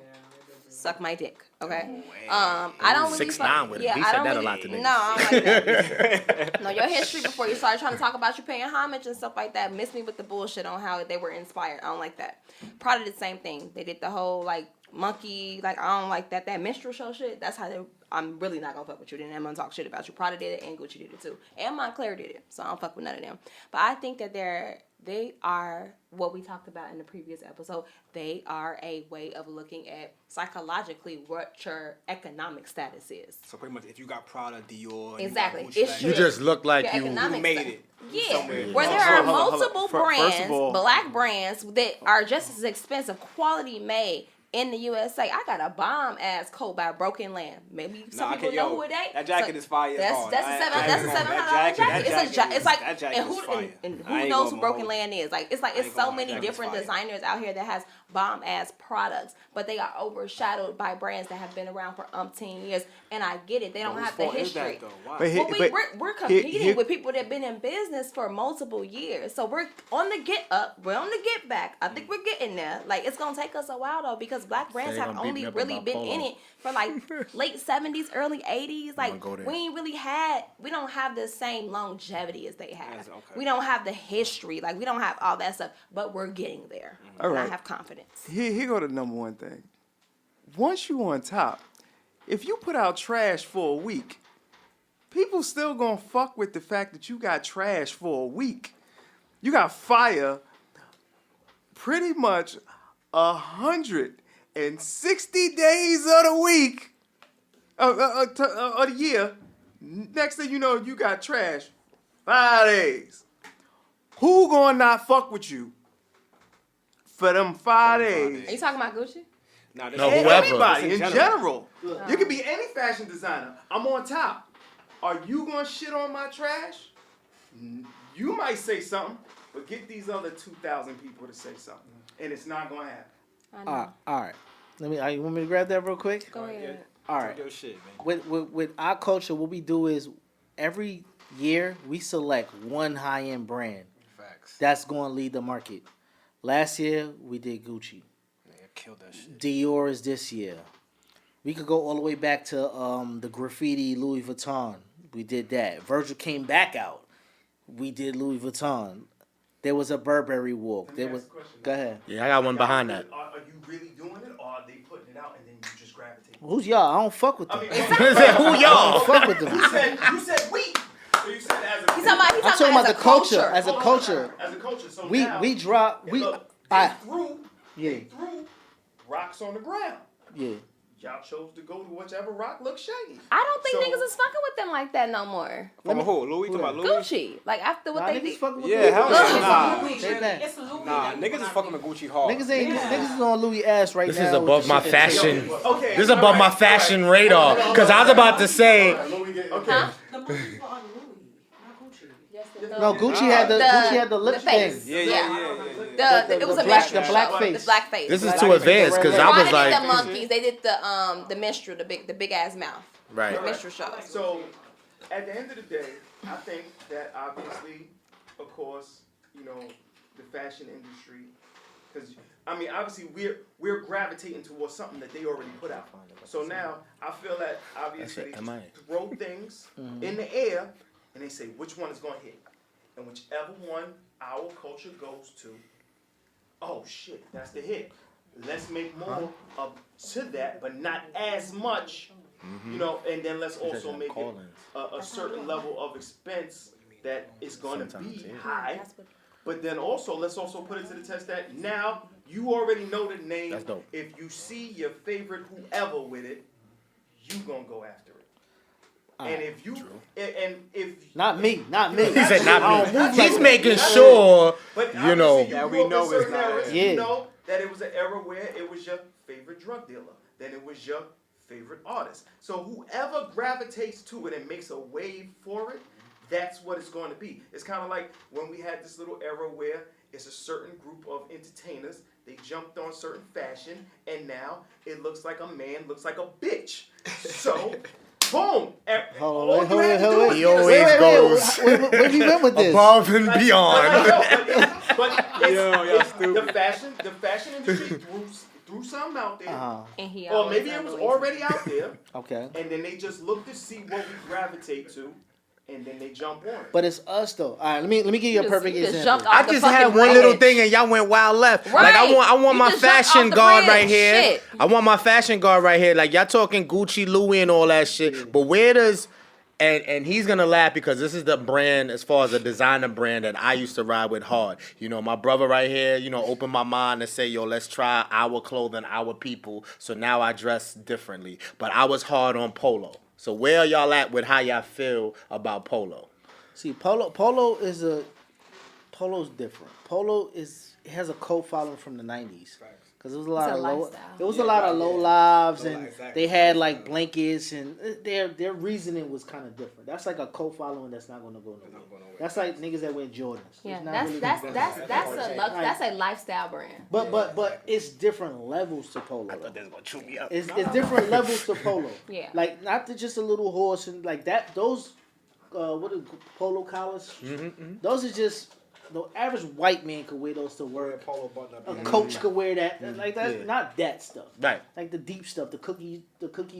suck my dick. Okay. I don't really 6ix9ine with it. He I said don't that a really, lot to niggas. No, I don't like that. No, your history before you started trying to talk about you paying homage and stuff like that. Miss me with the bullshit on how they were inspired. I don't like that. Prada did the same thing. They did the whole like monkey, like I don't like that. That minstrel show shit. That's how they. I'm really not gonna fuck with you. Then I'm gonna talk shit about you. Prada did it and Gucci did it too, and Moncler did it. So I don't fuck with none of them. But I think that they are what we talked about in the previous episode. They are a way of looking at psychologically what your economic status is. So pretty much, if you got Prada, Dior, Exactly. you got Gucci, It like, You should. just look like Your you. economic You made status. it. Yeah, Somewhere. where there So, are hold on. multiple First brands, of all- black brands that are just as expensive, quality made in the USA. I got a bomb ass coat by Broken Land. Maybe some people know who it ain't. That jacket is fire. That's hard. that's I- a seven. I That's a ain't gonna- $700 that jacket. It's like that jacket and is who fire. and I who ain't knows who gonna Broken hold Land is? Like it's I ain't so gonna many hold that different jacket's fire. designers out here that has bomb ass products, but they are overshadowed by brands that have been around for umpteen years. And I get it. They don't Whose have the fault is that, history. though? Why? But Well, but we're competing here- with people that have been in business for multiple years. So we're on the get up. We're on the get back. I think we're getting there. Like, it's going to take us a while, though, because black brands they have gonna beat only me up really about been Polo. in it for, like, late 70s, early 80s. Like, go there. we ain't really we don't have the same longevity as they have. Yes, okay. We don't have the history. Like, we don't have all that stuff. But we're getting there. All And I right. have confidence. Here go the number one thing. Once you on top, if you put out trash for a week, people still gonna fuck with the fact that you got trash for a week. You got fire pretty much 160 days of the week of the year. Next thing you know, you got trash 5 days. Who gonna not fuck with you for them 5 days? Are you talking about Gucci? Nah, this No, is- whoever. Everybody in It's general. You can be any fashion designer. I'm on top. Are you gonna shit on my trash? You might say something, but get these other 2,000 people to say something, and it's not gonna happen. I know. All right. You want me to grab that real quick? Go ahead. All Talk right. your shit, man. With our culture, what we do is every year we select one high end brand Facts. that's going to lead the market. Last year we did Gucci. Man, killed that shit. Dior is this year. We could go all the way back to the graffiti Louis Vuitton. We did that. Virgil came back out. We did Louis Vuitton. There was a Burberry walk. Let me There ask was. a question. Go ahead. Yeah, I got one behind that. Are you really doing it, or are they putting it out and then you just gravitate? Who's y'all? I don't fuck with them. I mean, Who I don't y'all? fuck with them. you said we. So you said as a He's talking I'm talking about the as a culture. As a Hold on, culture, As a culture. So we now, drop we. look, I they yeah threw rocks on the ground. yeah. Y'all chose to go to whichever rock looks shaggy. I don't think So- niggas is fucking with them like that no more. From who? Louis? Talking about Louis? Gucci. Like, after what Nah, they niggas did. fucking with Yeah, Louis. hell yeah. Nah. They bad. Nah, niggas is fucking with Gucci hard. Niggas is on Louis ass right This now. is with above the my shit that they- fashion. Okay. This is above my fashion radar. Because I was about to say, Okay. No, Gucci had the lip face. thing. Yeah. It was the a black- minstrel the black show. face. The black face. this is Black too face, advanced. Because red I light. was Prada did like, the monkeys. They did the minstrel, the big ass mouth. right. Minstrel show. So, at the end of the day, I think that obviously, of course, you know, the fashion industry, because I mean, obviously, we're gravitating towards something that they already put out. So now, I feel that obviously That's it, MIA. throw things in the air, and they say which one is going to hit, and whichever one our culture goes to, oh shit, that's the hit. Let's make more up to that, but not as much. You know, and then let's also make it a certain level of expense that is going to Sometimes, be yeah. high. But then also, let's also put it to the test that now you already know the name. That's dope. If you see your favorite whoever with it, you gonna go after it. And if you and if Not me. He said not I me. don't move He's like making sure, but you know. obviously Yeah, you we grew up know in certain it's not eras, it. Yeah. You know that it was an era where it was your favorite drug dealer, then it was your favorite artist. So whoever gravitates to it and makes a wave for it, that's what it's going to be. It's kind of like when we had this little era where it's a certain group of entertainers. They jumped on certain fashion, and now it looks like a man looks like a bitch. So, boom. Hold All on, you had to do wait. was He get a- always goes Where we went with this? above and Like, beyond. but Yo, y'all it's stupid. the fashion industry threw something out there, And he or always maybe it was always- already out there, Okay. and then they just look to see what we gravitate to, and then they jump on it. But it's us though. All right, let me give you a perfect you just example. jumped off I the just fucking had one bridge. little thing and y'all went wild left. Right. Like I want You my just jumped fashion off the guard bridge. right here. Shit. I want my fashion guard right here. Like y'all talking Gucci, Louis, and all that shit. But where does and he's gonna laugh because this is the brand as far as a designer brand that I used to ride with hard. You know, my brother right here, you know, opened my mind and say, yo, let's try our clothing, our people. So now I dress differently. But I was hard on Polo. So where are y'all at with how y'all feel about Polo? See, Polo's different. It has a cult following from the '90s. Because it was a lot It's a of low, lifestyle. there was a lot of low lives, and exactly. they had like blankets, and their reasoning was kind of different. That's like a cult following that's not gonna go nowhere. That's like niggas that wear Jordans. Yeah, It's not that's really that's gonna- that's a lifestyle brand. But it's different levels to Polo. I thought they was gonna chew me up. It's different levels to Polo. Yeah. Like not to just a little horse and like that. Those what are polo collars? Those are just the average white man could wear those to work. Polo button up. A coach could wear that. Like that's not that stuff. Right. Like the deep stuff, the cookie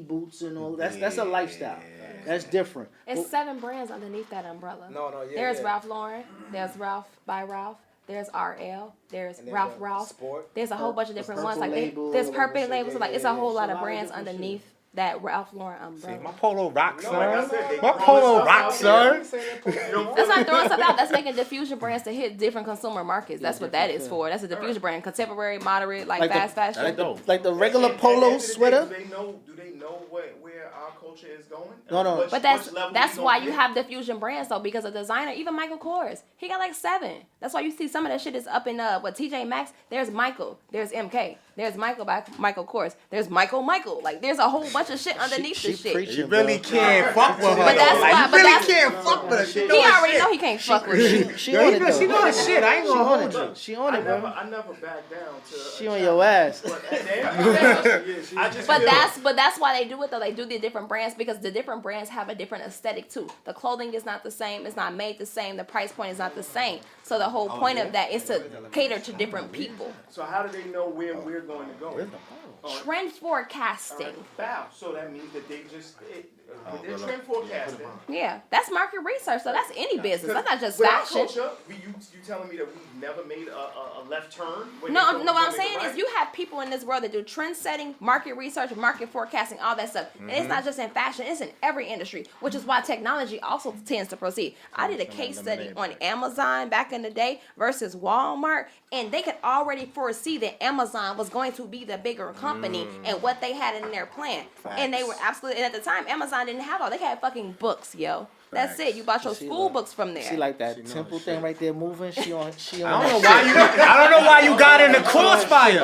boots and all. That's a lifestyle. That's different. It's 7 brands underneath that umbrella. There's Ralph Lauren. There's Ralph by Ralph. There's RL. There's Ralph. Sport. There's a whole bunch of different ones. Purple Like Label, there's whatever Purple shit. Label. So like it's a whole lot of It's a lot of brands different underneath that Ralph Lauren See, umbrella. my Polo rocks, No, like I son. said, they My throwing Polo stuff rocks, out son. there. You don't That's feel not throwing stuff out. That's making diffusion brands to hit different consumer markets. That's what that is different, for. That's a diffusion brand. Contemporary, moderate, like Like the- fast fashion. That's dope. Like the regular At the polo end of the day, sweater. Do they know where our culture is going? No. Which- But which level that's we why gonna you get? have diffusion brands though, because a designer, even Michael Kors, he got like 7. That's why you see some of that shit is up in TJ Maxx. There's Michael, there's MK, there's Michael by Michael Kors, there's Michael. Like there's a whole bunch of shit underneath She this shit. preaching, You really bro. can't fuck with her. But that's though. why- Like, but you really that's- can't fuck with her. She He know her already shit. know he can't fuck with you. She Yo, on he it know- she though. know her shit. I ain't She gonna on hold it. you. She on it, bro. I never back down to. She on your ass. But at the end of the day, I just But feel- that's why they do it though. They do the different brands because the different brands have a different aesthetic too. The clothing is not the same. It's not made the same. The price point is not the same. So the whole point of that is to cater to different people. So how do they know where we're going to go? Trend forecasting. Bow. So that means that they just they're trend forecasting. Yeah, that's market research. So that's any business. That's not just With our fashion. culture, you telling me that we've never made a left turn? when No, they go- no. What I'm when they go saying is right? you have people in this world that do trend setting, market research, market forecasting, all that stuff. And it's not just in fashion; it's in every industry, which is why technology also tends to proceed. I did a case study on Amazon back in the day versus Walmart, and they could already foresee that Amazon was going to be the bigger company and what they had in their plan. And they were absolutely. And at the time, Amazon didn't have all. They had fucking books, yo. That's it. You bought your She school like- books from there. She like that temple thing right there moving. She on. I don't know why you got in the crossfire.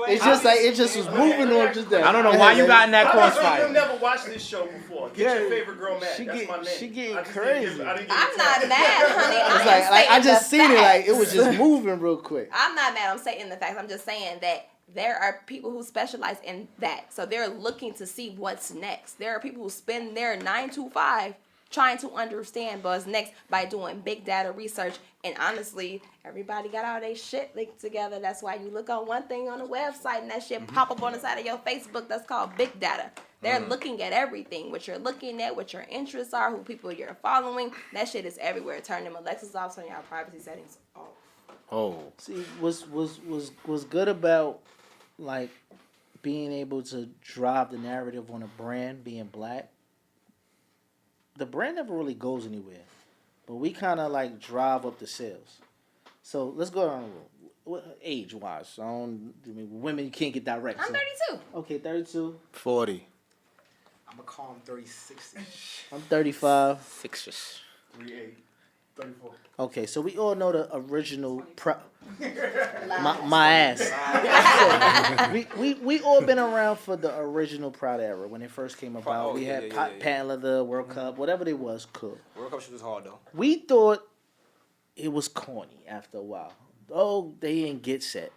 It's just like it just was moving on just that. I don't know why you got in that You've crossfire. never watched this show before. Get your favorite girl mad. She That's get- my name. she getting I just didn't crazy. give- I didn't give I'm it not time. mad, honey. It's I am like I just stating seen the it like it facts. was just moving real quick. I'm not mad. I'm stating the facts. I'm just saying that there are people who specialize in that. So they're looking to see what's next. There are people who spend their 9 to 5 trying to understand what's next by doing big data research. And honestly, everybody got all their shit linked together. That's why you look on one thing on the website and that shit pop up on the side of your Facebook. That's called big data. They're looking at everything, what you're looking at, what your interests are, who people you're following. That shit is everywhere. Turn them Alexis off, turn your privacy settings off. Oh, See, was good about like being able to drive the narrative on a brand being black. The brand never really goes anywhere, but we kind of like drive up the sales. So let's go around the room. Age wise, women you can't get direct. I'm so- 32. Okay, 32. 40. I'm a calm 36. I'm 35. 6. 38. 34. Okay, so we all know the original my ass. we all been around for the original Prada era when it first came about. Oh, we yeah, had yeah, yeah. patent leather, World Cup, whatever it was, cool. World Cup shit was hard though. We thought it was corny after a while. Oh, they didn't get set.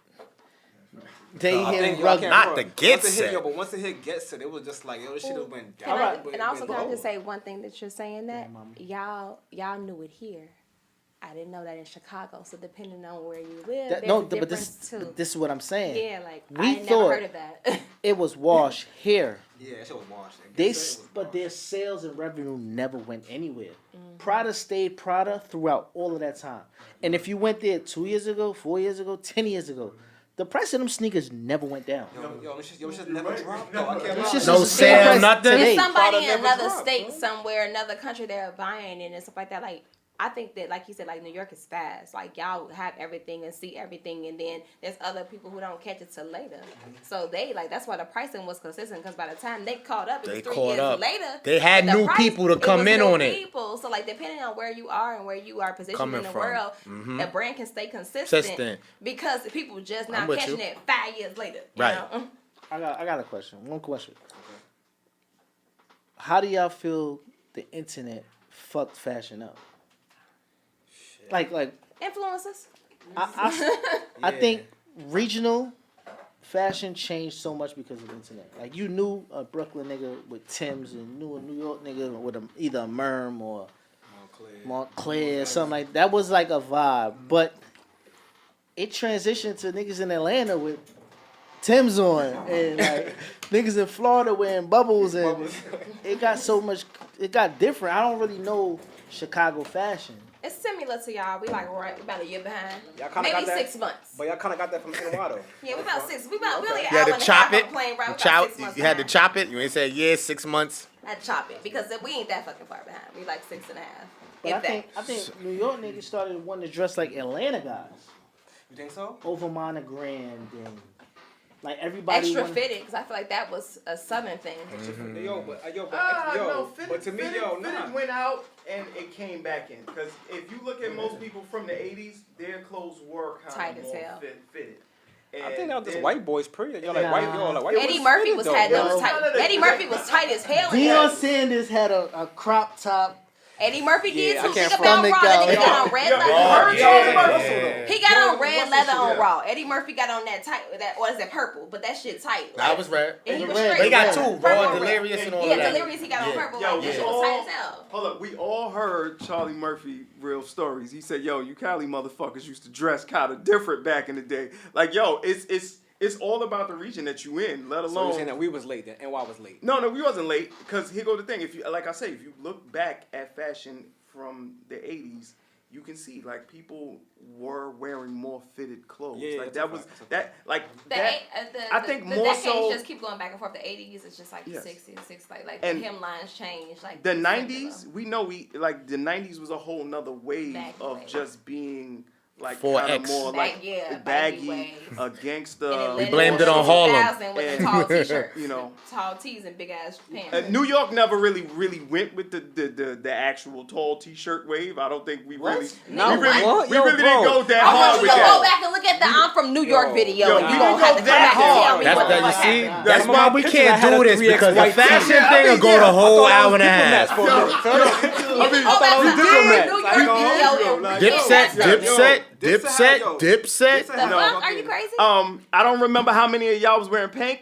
They hit rugged. Not the get once it hit, set. yo, but once the hit get set, it was just like yo, this shit went down. And, Alright. and also, can I just say one thing that you're saying that y'all knew it here. I didn't know that in Chicago. So depending on where you live, That, there's no, a but difference too. this is what I'm saying. Yeah, like We I never thought heard of that. it was washed here. Yeah, that shit was washed. But their sales and revenue never went anywhere. Prada stayed Prada throughout all of that time. And if you went there 2 years ago, 4 years ago, 10 years ago, the price of them sneakers never went down. Yo, this shit never dropped though. I can't It's lie. just No the same sale, price nothing? today. If somebody Prada in never another dropped, state, bro. somewhere, another country, they're buying it and stuff like that. Like I think that, like you said, like New York is fast. Like y'all have everything and see everything, and then there's other people who don't catch it till later. So they like that's why the pricing was consistent because by the time they caught up, it was They 3 caught years up. later. They had but the new people to come was in new on it. people. So like depending on where you are and where you are positioned Coming in the from. world, the brand can stay consistent Consistent. because people just I'm not with catching you. it 5 years later. You Right. know? I got a question. One question. How do y'all feel the internet fucked fashion up? Like Influencers. I think regional fashion changed so much because of the internet. Like you knew a Brooklyn nigga with Tim's and knew a New York nigga with either a Merm or Montclair or something like that. That was like a vibe. But it transitioned to niggas in Atlanta with Tim's on and like niggas in Florida wearing bubbles and it got so much. It got different. I don't really know Chicago fashion. It's similar to y'all. We like right about a year behind. Y'all kinda Maybe got that? 6 months. But y'all kind of got that from NY though. Yeah, we about 6. We only an You hour had to and a chop half on it. the plane ride. We Chop, about 6 months you had to behind. chop it. You ain't say 6 months. I had to chop it because we ain't that fucking far behind. We like 6 and a half. But If I think New York niggas started wanting to dress like Atlanta guys. You think so? Over monogram and like everybody. extra wanted- fitted because I feel like that was a southern thing. But to me, fitted went out and it came back in. Because if you look at most people from the 80s, their clothes were Tight kind of as more hell. fitted. I think that was just then- white boys, period. Y'all like white, Nah. y'all like white Eddie boys Murphy fitted, was though. had Yo. those tight. Eddie Murphy was tight as hell. in Deion that. Sanders had a crop top. Eddie Murphy did Yeah, too. I can't Think about stomach Raw. That out. nigga got on red leather. heard Charlie Murphy, Yeah. He got on Jordan red Russell leather shit. on Raw. Eddie Murphy got on that tight. That or is it purple? But that shit tight. That was red. And he was Red. straight. They got Red. two, Purple Raw and and red. Delirious and all Yeah, that. Delirious. He got on Yeah. purple. Yo, Like, we that shit was tight as hell. Hold up, we all heard Charlie Murphy real stories. He said, "Yo, you Cali motherfuckers used to dress kind of different back in the day. Like, yo, it's all about the region that you in. Let So alone you're saying that we was late then, NY was late. No, we wasn't late. Because here go the thing. If you like I say, if you look back at fashion from the 80s, you can see like people were wearing more fitted clothes. Yeah, like that's a that was fact, that's a that like The, that. I think the more decades so- just keep going back and forth. The 80s is just like Yes. the 60s, like And the hemlines change. Like The it's 90s, similar. we know the 90s was a whole nother wave Baggy of wave. just being like 4X. kind of more like Baggy baggy, wave. a gangster. And it We led blamed into it on Harlem. 2000 with the tall t-shirts, You know. tall tees and big ass pants. New York never really went with the actual tall t-shirt wave. I don't think we really No, we really, what? we Yo, really bro. didn't go that I want hard you with to go that. back and look at the I'm from New York Yo, video, yo, and we you gonna didn't have go to come that back and tell hard. me That's what the that. You fuck see, happened. that's why we picture I can't had do a this 3X because the white tee. fashion Yeah, I thing mean, will go yeah. the whole I thought I hour was and a diplomats half. for a minute. We can go back we to diplomats. New York Like, video yo, and like, we yo, can't Dipset, catch Dipset Dipset, had, Dipset, yo, Dipset. the fuck? Are you crazy? I don't remember how many of y'all was wearing pink,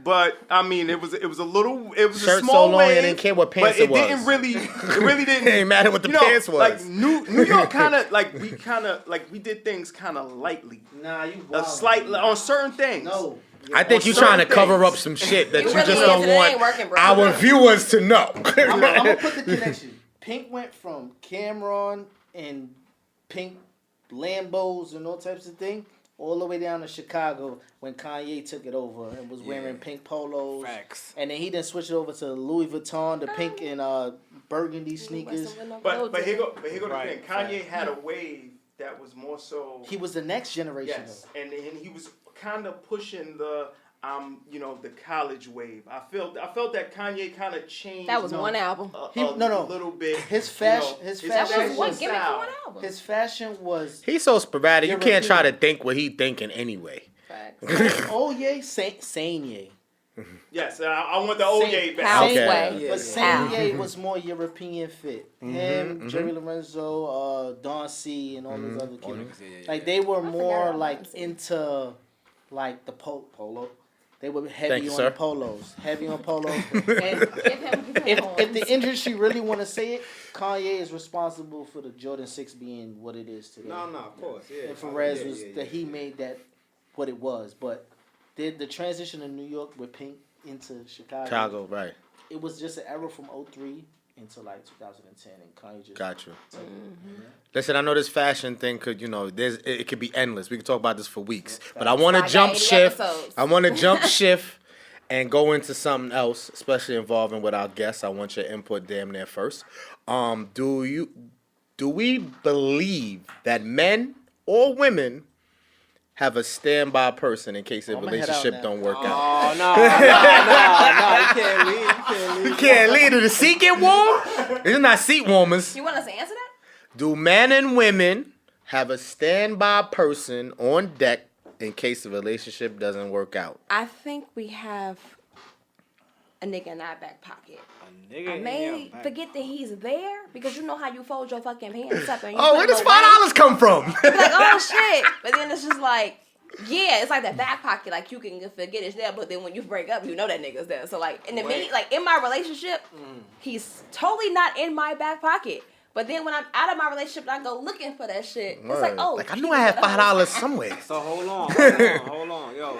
but I mean it was a Shirt small so long, wave. you didn't care what pants but it was. It really didn't. It ain't matter what the you know, pants was. Like New York kind of we did things kind of lightly, Nah, you a wild. slight on certain things. No. I think on you're trying to certain cover up things. some shit that You you really just is, don't and it want ain't working, bro. our viewers to know. I'm gonna put the connection. Pink went from Cameron and pink Lambos and all types of things all the way down to Chicago when Kanye took it over and was wearing pink polos. Facts. And then he then switched it over to Louis Vuitton, the pink and burgundy sneakers. But here go the Right, thing. Kanye had a wave that was more so. He was the next generation. Yes, and he was kind of pushing the the college wave. I felt that Kanye kind of changed. That was one album. A little bit. His fashion, his That fashion was one was gimmick for one album. his fashion was He's so sporadic. You can't try to European. think what he thinking anyway. Facts. oh yeah, Sanye. Yes, I want the Oye Same- back. House Okay. way. But How? Sanye was more European fit. Him, Jerry Lorenzo, Don C, and all those other kids. Like they were more about like Don C. into like the polo, They were Thank heavy you, on sir. the polos. Heavy on polos. And Give him if the industry really want to say it, Kanye is responsible for the Jordan 6 being what it is today. No, of course, yeah. And Perez was that he made that what it was. But the transition in New York with Pink into Chicago, right. it was just an era from 03 until like 2010, and Kanye just Got you. Listen, I know this fashion thing could, it could be endless. We could talk about this for weeks. But I want to I got jump 80 shift. episodes. I want to jump shift and go into something else, especially involving with our guests. I want your input damn near first. Do we believe that men or women have a standby person in case a I'ma head out relationship now. don't work out? Oh no, you can't leave. You can't leave. Did the seat get warm? It's not seat warmers. You want us to answer that? Do men and women have a standby person on deck in case the relationship doesn't work out? I think we have a nigga in our back pocket. I may forget that he's there because you know how you fold your fucking pants up and you Oh, put where them does away? $5 come from? Be like, oh shit. But then it's just like, yeah, it's like that back pocket. Like you can forget it's there, but then when you break up, you know that nigga's there. So like in in my relationship, he's totally not in my back pocket. But then when I'm out of my relationship and I go looking for that shit, it's like, oh, I knew I had $5 somewhere. So hold on, yo.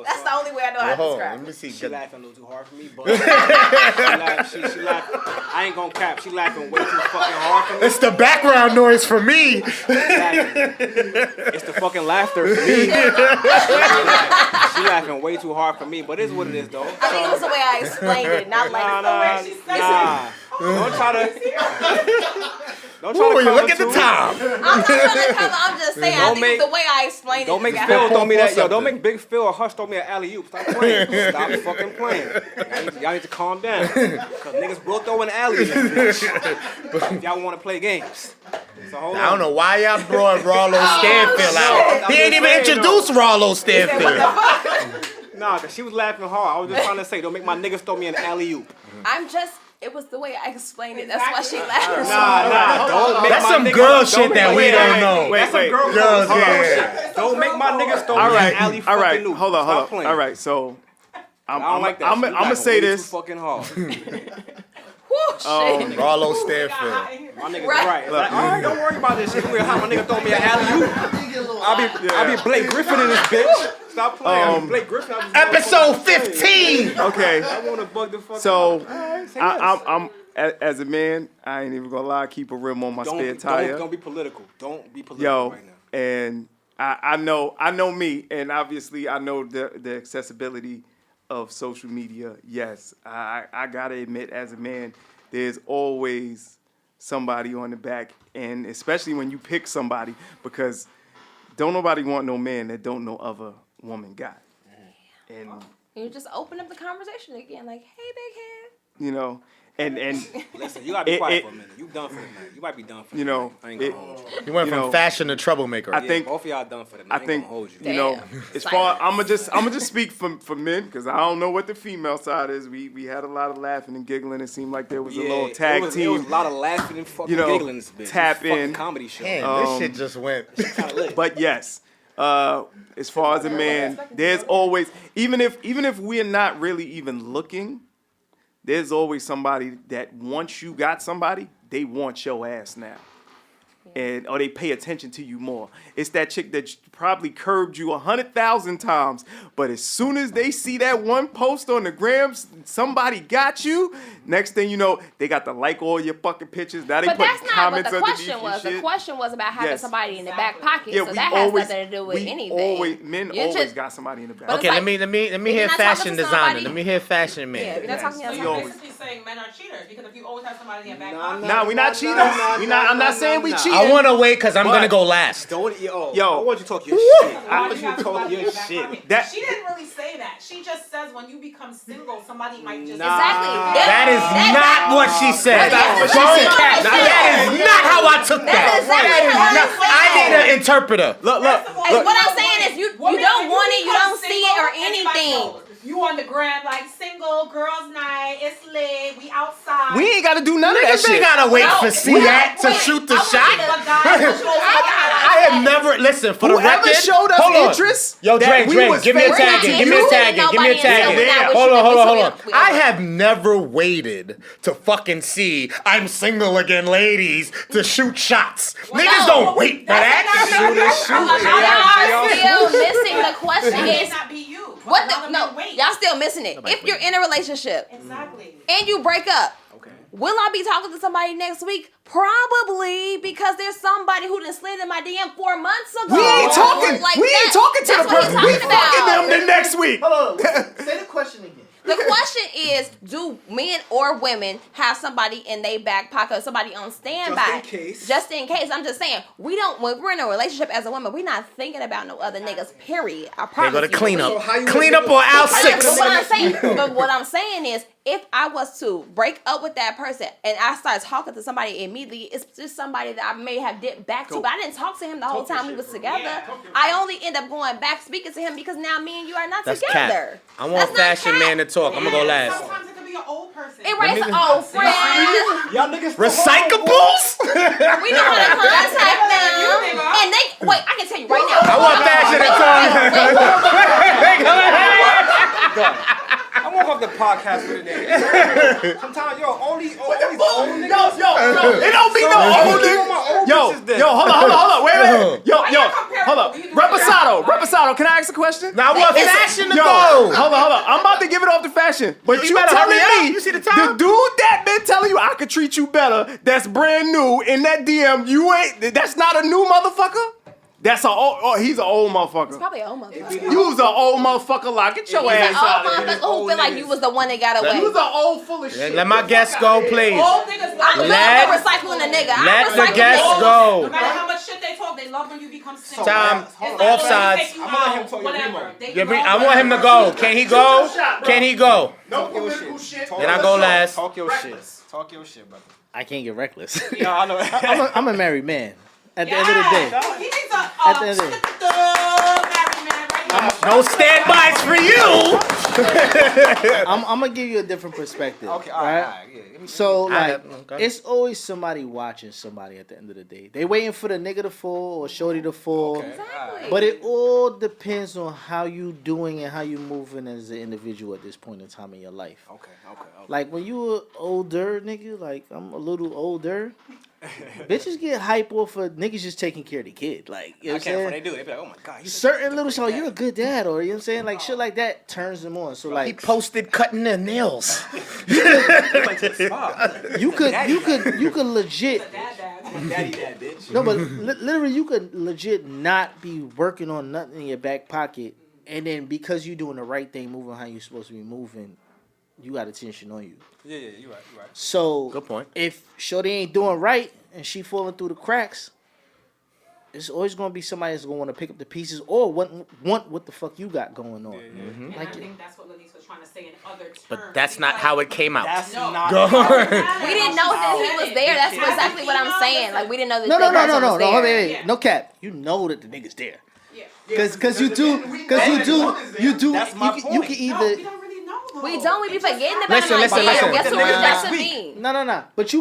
That's the only way I know how to Hold on, describe let me it. see. She laughing a little too hard for me, but she laughing. I ain't gonna cap. She laughing way too fucking hard for me. It's the background noise for me. It's the fucking laughter for me. She laughing way too hard for me, but it's what it is though. I think it was the way I explained it, not like Nah. Don't try to. Ooh, you look at the too. time. I'm not trying to cover, I'm just saying, I Don't think it's make- the way I explained it. Don't make Yeah. Phil throw me that. Yo, something. don't make Big Phil or Hush throw me an alley-oop. Stop playing. Stop fucking playing. Y'all need to calm down. Because niggas will throw an alley in this bitch. If y'all want to play games. So hold on. I don't know why y'all brought Rollo Stanfield out. He ain't even introduced Rollo Stanfield. Nah, because she was laughing hard. I was just trying to say, don't make my niggas throw me an alley-oop. It was the way I explained it. That's why she laughed. Nah. Don't make That's my some niggas- girl don't shit make that my- we yeah, don't know. Wait, That's some wait. girl Girls, code. yeah. Don't make my niggas throw All me right, an alley all right. fucking loop. Hold Stop on. playing. All right, so I don't like that. I'm She gonna laughing say way this. Too fucking hard. Whew, shit. Rollo Stanfield. My niggas Right. right. Like, all right, don't worry about this shit. We'll have my nigga throw me an alley-oop. I'll be Blake Griffin in this bitch. Stop playing. I'll be Blake Griffin. Episode 15. Okay, I want to bug the fuck so out. All right, say I'm as a man, I ain't even gonna lie. Keep a rim on my spare tire. Don't be political. Don't be political Yo, right now. and I know me, and obviously I know the accessibility of social media. Yes, I gotta admit, as a man, there's always somebody on the back, and especially when you pick somebody, because don't nobody want no man that don't no other woman got, and You just open up the conversation again, like, hey, big head. you know, and Listen, you gotta be quiet for a minute. You done for the night. You might be done for the you know, night. I ain't gonna hold you. You went You from know, fashion to troublemaker. I Yeah, think both of y'all done for the night. I ain't think gonna hold you. you know, Damn. as far I'm gonna just speak for men, because I don't know what the female side is. We had a lot of laughing and giggling. It seemed like there was a little tag There team. was a lot of laughing and fucking You know, giggling in this bitch. tap This fucking in. comedy show. Damn, this shit just went. Kinda lit. But yes, as far as a man, there's always even if we're not really even looking, there's always somebody that once you got somebody, they want your ass now. Or they pay attention to you more. It's that chick that probably curbed you 100,000 times, but as soon as they see that one post on the gram, somebody got you. Next thing you know, they got to like all your fucking pictures. Now they But put that's not what comments the underneath question your was. The shit. question was about having Yes. somebody in the back pocket. Yeah, so we that always has nothing to do with we anything. men You're always just- got somebody in the back. But Okay, it's let me if hear you're not talking fashion to designer. somebody- Let me hear fashion Yeah, man. if you're not talking to Yes. So Yo. you're somebody. basically saying men are cheaters because if you always have somebody in your back Nah, pocket. Nah, we not cheaters. I'm not saying we cheating. I want to wait because I'm But- gonna go last. Yo, Yo. I want you to talk your shit. Why I do want you you have to talk somebody in your your back shit. pocket? That- She didn't really say that. She just says when you become single, somebody might just Exactly. That is not what she said. That's Don't exactly what cap. she That said. is not how I took that. That's exactly That is what I not. said. I need an interpreter. Look. Hey, what I'm saying is you don't want it, you don't see it or anything. You on the gram like single, girls' night, it's lit, we outside. We ain't got to do none of that Niggas shit. ain't gotta wait No, for wait, Siak to wait. shoot the I want shot. you to- But guys, what you supposed to I have never listen for the Whoever record. showed us hold on. interest, Yo, that we Drake, was give me a faithful tag to in. Give me a you. tag in. Give me a tag in. Yeah. Hold on. I have never waited to fucking see I'm single again, ladies, to shoot shots. Niggas don't wait for that. Y'all still missing the question. That may Is not be you. what Another the no? man wait. Y'all still missing it. If you're in a relationship Exactly. and you break up, will I be talking to somebody next week? Probably, because there's somebody who done slid in my DM 4 months ago. We ain't talking. Like we ain't that- talking to that's the what he's person. We talking fucking about. them the next week. Hold on. Say the question again. The question is, do men or women have somebody in their back pocket, or somebody on standby? Just in case. Just in case. I'm just saying, we don't. When we're in a relationship as a woman, we're not thinking about no other niggas. Period. I They promise go to you. clean So up. how you Clean gonna up on aisle But 6. what I'm saying is, if I was to break up with that person and I start talking to somebody immediately, it's just somebody that I may have dipped back to, but I didn't talk to him the whole time we was together. I only end up going back speaking to him because now me and you are not That's together. cat. I want fashion man to talk. I'm gonna go last. Sometimes it could be an old person. It writes old friend. Y'all niggas Recyclables? We know how to contact them. And they wait, I can tell you right now. I want fashion to talk. I woke up the podcast with a nigga. Sometimes, all these old niggas. It don't be no old nigga. Yo, hold on. Wait. Yo, hold up. Reposado, can I ask a question? Now I want fashion to Yo, go. hold on. I'm about to give it off to fashion. But You you better telling hurry up. me You see the time? the dude that been telling you I could treat you better, that's brand new in that DM, that's not a new motherfucker? That's he's an old motherfucker. Probably an old motherfucker. You was an old motherfucker. Like, get your He's an ass out old of here. motherfucker who feel like you was the one that got away. You was an old full of shit. Let my guests go, please. Old niggas I love Let- love recycling a nigga. I Let the recycle guests niggas. go. No matter how much shit they talk, they love when you become single. Time. It's not Offsides. gonna take you I'm gonna let him out, talk your whatever. Remo. They Yeah, love I want him to whatever. go. Can he go? Can he go? No political shit. Then I go last. Talk your shit. Talk your shit, brother. I can't get reckless. No, I know. I'm a married man. At the end of the day. He needs At the end of the day. married man right now. No standbys for you. I'm gonna give you a different perspective. Okay, right? all right. Yeah. So like, okay. it's always somebody watching somebody at the end of the day. They waiting for the nigga to fall or shorty to fall. Exactly. But it all depends on how you doing and how you moving as an individual at this point in time in your life. Okay. Like when you were older, nigga, like I'm a little older. Bitches get hype off of niggas just taking care of the kid. Like, you know I what I'm can't when saying? they do it. They be like, oh my god. He's Certain little shit, you're a good dad, or you know what I'm saying? Like shit like that turns them on. So He like posted cutting their nails. like to the spa. you could legit Daddy, that bitch. no, but literally you could legit not be working on nothing in your back pocket, and then because you doing the right thing, moving how you're supposed to be moving, you got attention on you. Yeah, you're right. So Good point. if Shorty ain't doing right and she falling through the cracks, it's always gonna be somebody that's gonna want to pick up the pieces or want what the fuck you got going on. And I think that's what Lanice was trying to say in other terms. But that's not how it came out. That's No. not. Go. We didn't know that he was there. That's exactly what I'm saying. Like we didn't know that No, that person was there. wait. Yeah. No cap. You know that the nigga's there. Yeah. Cause you do. That's my You point. can No, either. we don't really know. Though. We don't. We be forgetting about Listen, him. Like, listen, damn, listen. guess who Nah. reached out to me? No. But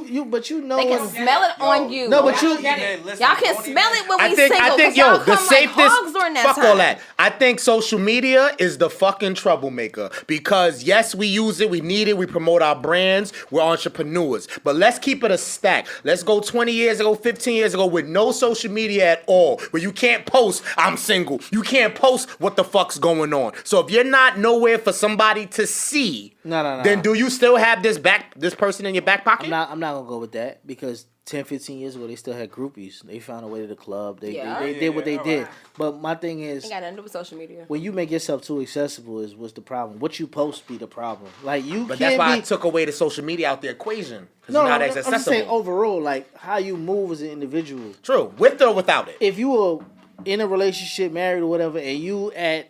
you know They can when. smell it on you. No, but you. Y'all can smell it when we single. I think, 'cause y'all yo, the come like safest. hogs during that Fuck time. all that. I think social media is the fucking troublemaker because yes, we use it, we need it, we promote our brands, we're entrepreneurs. But let's keep it a stack. Let's go 20 years ago, 15 years ago with no social media at all, where you can't post, I'm single. You can't post what the fuck's going on. So if you're not nowhere for somebody to see, No. then do you still have this person in your back pocket? I'm not gonna go with that because 10, 15 years ago they still had groupies. They found a way to the club. They did what they did. But my thing is, Ain't got nothing to do with social media. when you make yourself too accessible is what's the problem. What you post be the problem. Like you But can't that's why be. I took away the social media out the equation. Because No, you're not I'm as just saying accessible. overall, like how you move as an individual. True, with or without it. If you were in a relationship, married or whatever, and you at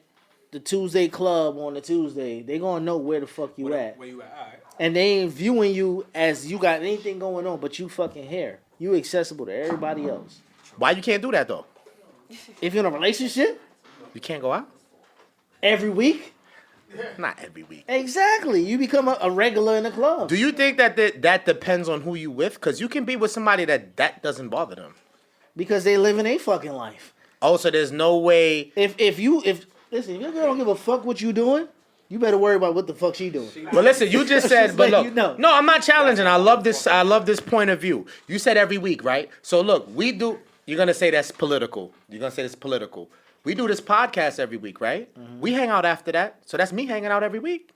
the Tuesday club on the Tuesday, they gonna know where the fuck you at. Where you at? All right. And they ain't viewing you as you got anything going on, but you fucking here. You accessible to everybody else. Why you can't do that though? If you're in a relationship You can't go out? every week, Not every week. exactly. You become a regular in the club. Do you think that depends on who you with? Because you can be with somebody that doesn't bother them. Because they living a fucking life. Oh, so there's no way. If listen, if your girl don't give a fuck what you doing, you better worry about what the fuck she doing. Well, listen, you just said, but look, you know. no, I'm not challenging. I love this point of view. You said every week, right? So look, we do. You're gonna say that's political. You're gonna say it's political. We do this podcast every week, right? Mm-hmm. We hang out after that, so that's me hanging out every week.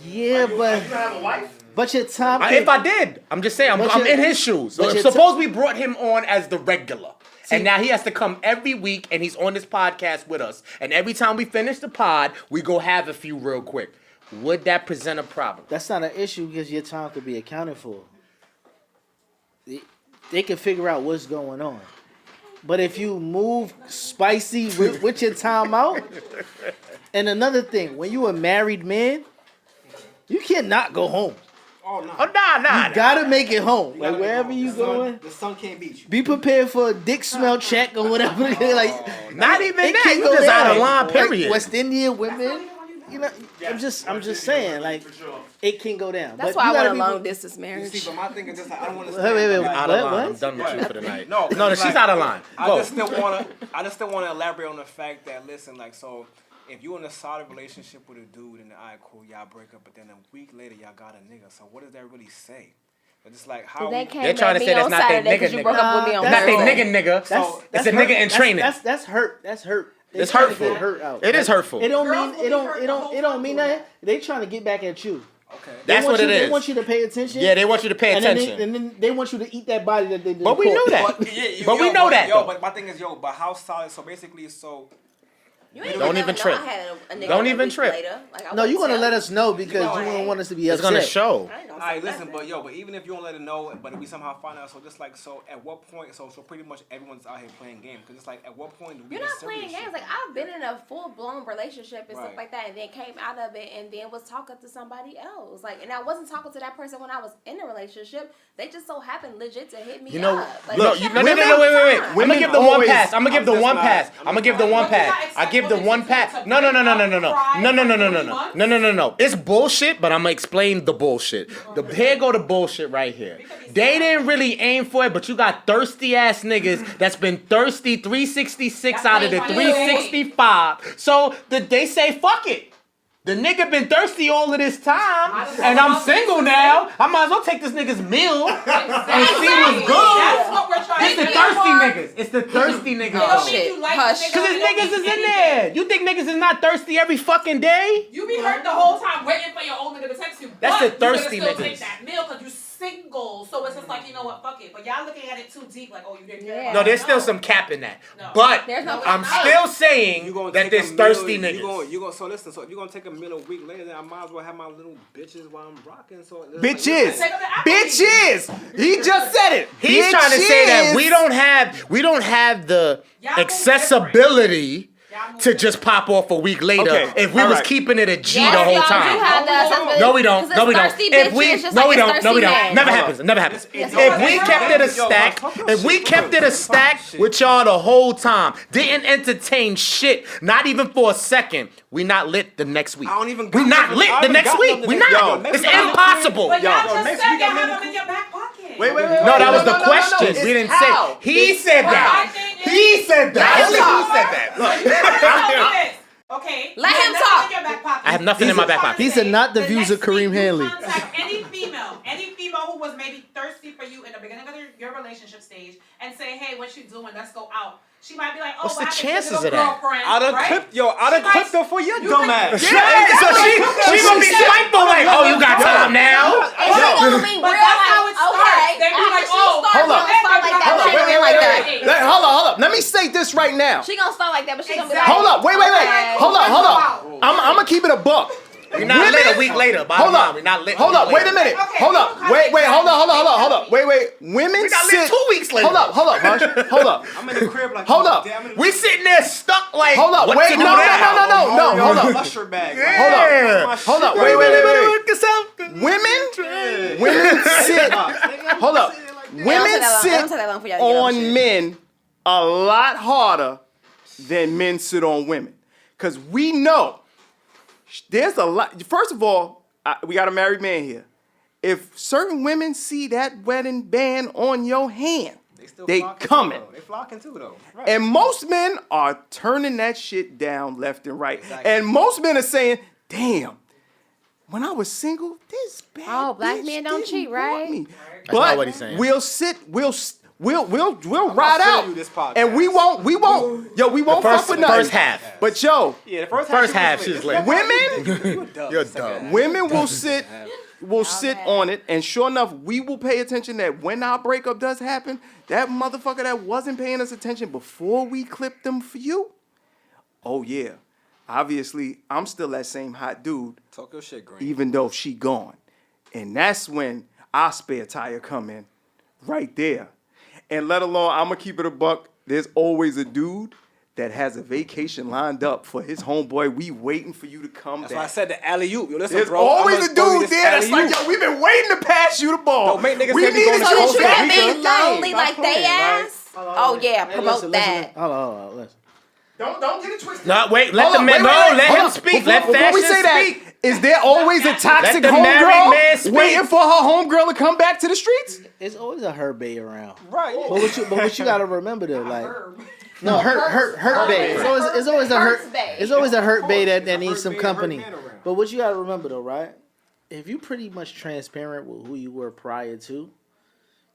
Yeah, but You have a wife? but your time. If I did, I'm just saying, I'm in his shoes. but your Suppose we brought him on as the regular. And now he has to come every week, and he's on this podcast with us. And every time we finish the pod, we go have a few real quick. Would that present a problem? That's not an issue because your time could be accounted for. They can figure out what's going on. But if you move spicy with your time out, and another thing, when you a married man, you cannot go home. Oh, no. Oh, nah. You gotta make it home. gotta Like make it wherever home. you going, The sun can't beat you. be prepared for a dick smell check or whatever. Like Not even it that. can You go just down. out of line, Like, period. West Indian women, you know. I'm just saying, like it can go down. That's But why you I gotta want a be- long distance marriage. See, but my thing is just like, I don't want to. Wait. Out of line. What? I'm done with you for the night. No, No, she's out of line. I Go. just still want to elaborate on the fact that, listen, like, so if you're in a solid relationship with a dude and all right, cool, y'all break up, but then a week later y'all got a nigga. So what does that really say? It's just like how They came They're trying at to me say that's on not they Saturday because nigga you broke up with me on That's Not they Thursday. nigga. So It's a hurt. nigga in training. That's hurt. That's hurt. They It's trying to hurtful. get hurt out. It is hurtful. It don't Girls mean will be hurt the whole it don't time mean doing nothing. They trying to get back at you. okay. That's what it They is. want you to pay attention. Yeah, they want you to pay and then attention. and then they want you to eat that body that they did. But we knew that. But we know that, though. But my thing is, but how solid? So basically, You ain't Don't never even know trip. I had a nigga Don't a even week trip. Later. Like, I No, wouldn't you're gonna tell let you. us know because No, you I don't ain't. want us to be It's upset. gonna show. I ain't gonna all right, say listen, nothing. but even if you don't let it know, but if we somehow find out, so just like, so at what point, so pretty much everyone's out here playing games, because it's like, at what point do we You're get not serious playing shit? games. Like I've been in a full blown relationship and Right. stuff like that, and then came out of it, and then was talking to somebody else. Like, and I wasn't talking to that person when I was in a relationship. They just so happened legit to hit me You know, up. Like, look, they you, kept no, me wait. all the I'm time. gonna give the one always- pass. I'm gonna give the I'm one just pass. not- I'm gonna give the one What does that pass. I expect give the women one to pass. do? To No. break up, cry No. It's bullshit, but I'm gonna explain the bullshit. Here go the bullshit right here. They didn't really aim for it, but you got thirsty ass niggas that's been thirsty 366 out of the 365. So they say fuck it. The nigga been thirsty all of this time, and I'm single now. I might as well take this nigga's meal and see what's good. That's what we're trying It's to the do. thirsty niggas. It's the thirsty niggas. It don't though. mean you like Hush. the nigga, Cause it his don't niggas mean is in anything. there. You think niggas is not thirsty every fucking day? You be hurt the whole time waiting for your old nigga to text you. That's but the thirsty you still niggas. take that meal because you single. So it's just like, you know what, fuck it. But y'all looking at it too deep, like, oh, you didn't care. Yeah. No, there's still some cap in that. No. But There's no I'm cap. still saying You gonna that take there's a thirsty meal, niggas. You gonna so listen. So if you're gonna take a meal a week later, then I might as well have my little bitches while I'm rocking. So Bitches. Take them to Applebee's. Bitches. He just said it. He's trying to say that we don't have the accessibility to just pop off a week later Okay, if we all was right. keeping it a G Yes, the whole y'all do time. have the accessibility. No, we don't. 'Cause No, we it's don't. thirsty If we, bitches, just no, like we it's don't. No, we thirsty don't. men. Never happens. It never happens. It's If we okay. kept it a Yo, stack, fuck your if we shit. kept it a stack Shit. with y'all the whole time, didn't entertain shit, not even for a second, we not lit the next week. I don't even We got not nothing- lit I the don't next got week. nothing We next- not. yo, next It's week I'm impossible. But y'all Yo, just next said week y'all I'm in have the them in your back pocket. Wait. No, that was the question. It's We didn't how. say. He said My that. thing is- He said that. Let Only him he talk. said that. So you tell me this, okay? Let You him have talk. nothing in your back pocket. I have nothing in my back pocket. He said not the views of next week Kareem you Hanley. Contact any female who was maybe thirsty for you in the beginning of your relationship stage, and say, "Hey, what you doing? Let's go out." She might be like, "Oh, What's the what happened to chances your of that? girlfriend?" I done right? clipped clipped her for your You dumb can- ass. Yeah, so she gonna be spiteful like, oh, you got time now. And she gonna be But real that's like, how it starts. okay. They be after like, she oh, starts, hold she up. gonna start like that. Hold She up, gonna be like that. Hold up. Let me state this right now. She gonna start like that, but she gonna be like, Exactly. Hold up. Wait. okay. Hold up. I'm gonna keep it a buck. We not lit a week later. Hold up. We not lit. Hold up. Wait a minute. Okay, Hold you up. don't Wait. kinda Hold up. exactly. Wait. Women We got sit. lit 2 weeks later. Hold up. Hush. Hold up. I'm in the crib like, Hold up. damn it. We sitting there stuck like. Hold up. what Wait. to No. do now? Hold up. Usher bag. Hold up. Hold up. Wait. Women sit. Hold up. Women sit on men a lot harder than men sit on women. Because we know there's a lot. First of all, we got a married man here. If certain women see that wedding band on your hand, still They flocking coming. too, though. They flocking too though. Right. And most men are turning that shit down left and right. Exactly. And most men are saying, damn, when I was single, this bad Oh, black bitch men don't didn't cheat, want right? me. That's not what he's saying. We'll ride sell out. you this podcast. And we won't fuck with nothing. First half. But yo, Yeah, the first half, she she's was lit. women, You're dumb. women will sit on it, and sure enough, we will pay attention that when our breakup does happen, that motherfucker that wasn't paying us attention before we clipped them for you, oh yeah, obviously I'm still that same hot dude, Talk your shit, Green. even though she gone, and that's when our spare tire come in, right there, and let alone I'ma keep it a buck. There's always a dude that has a vacation lined up for his homeboy. We waiting for you to come That's back. why I said the alley-oop. Yo, listen, There's bro. always I'ma a throw you dude this there that's like, alley-oop. yo, we've been waiting to pass you the ball. Don't make niggas we think we needed going to you Costa back. Rica. Be lonely like Stop playing, they ass. Oh yeah, Hey, promote listen, that. Hold on, listen. Don't get it twisted. No, wait. Let Hold the on, man. wait, No, wait, let hold him on. speak. Before we Fashion say speak. that, is there always a toxic the married man homegirl speak. waiting for her homegirl to come back to the streets? It's always a hurt bay around. Right. But what you gotta remember though, like no hurt bay. It's always a hurt. Hurts bae. It's always a hurt bay that needs some bay, hurt company. man around. But what you gotta remember though, right? If you pretty much transparent with who you were prior to,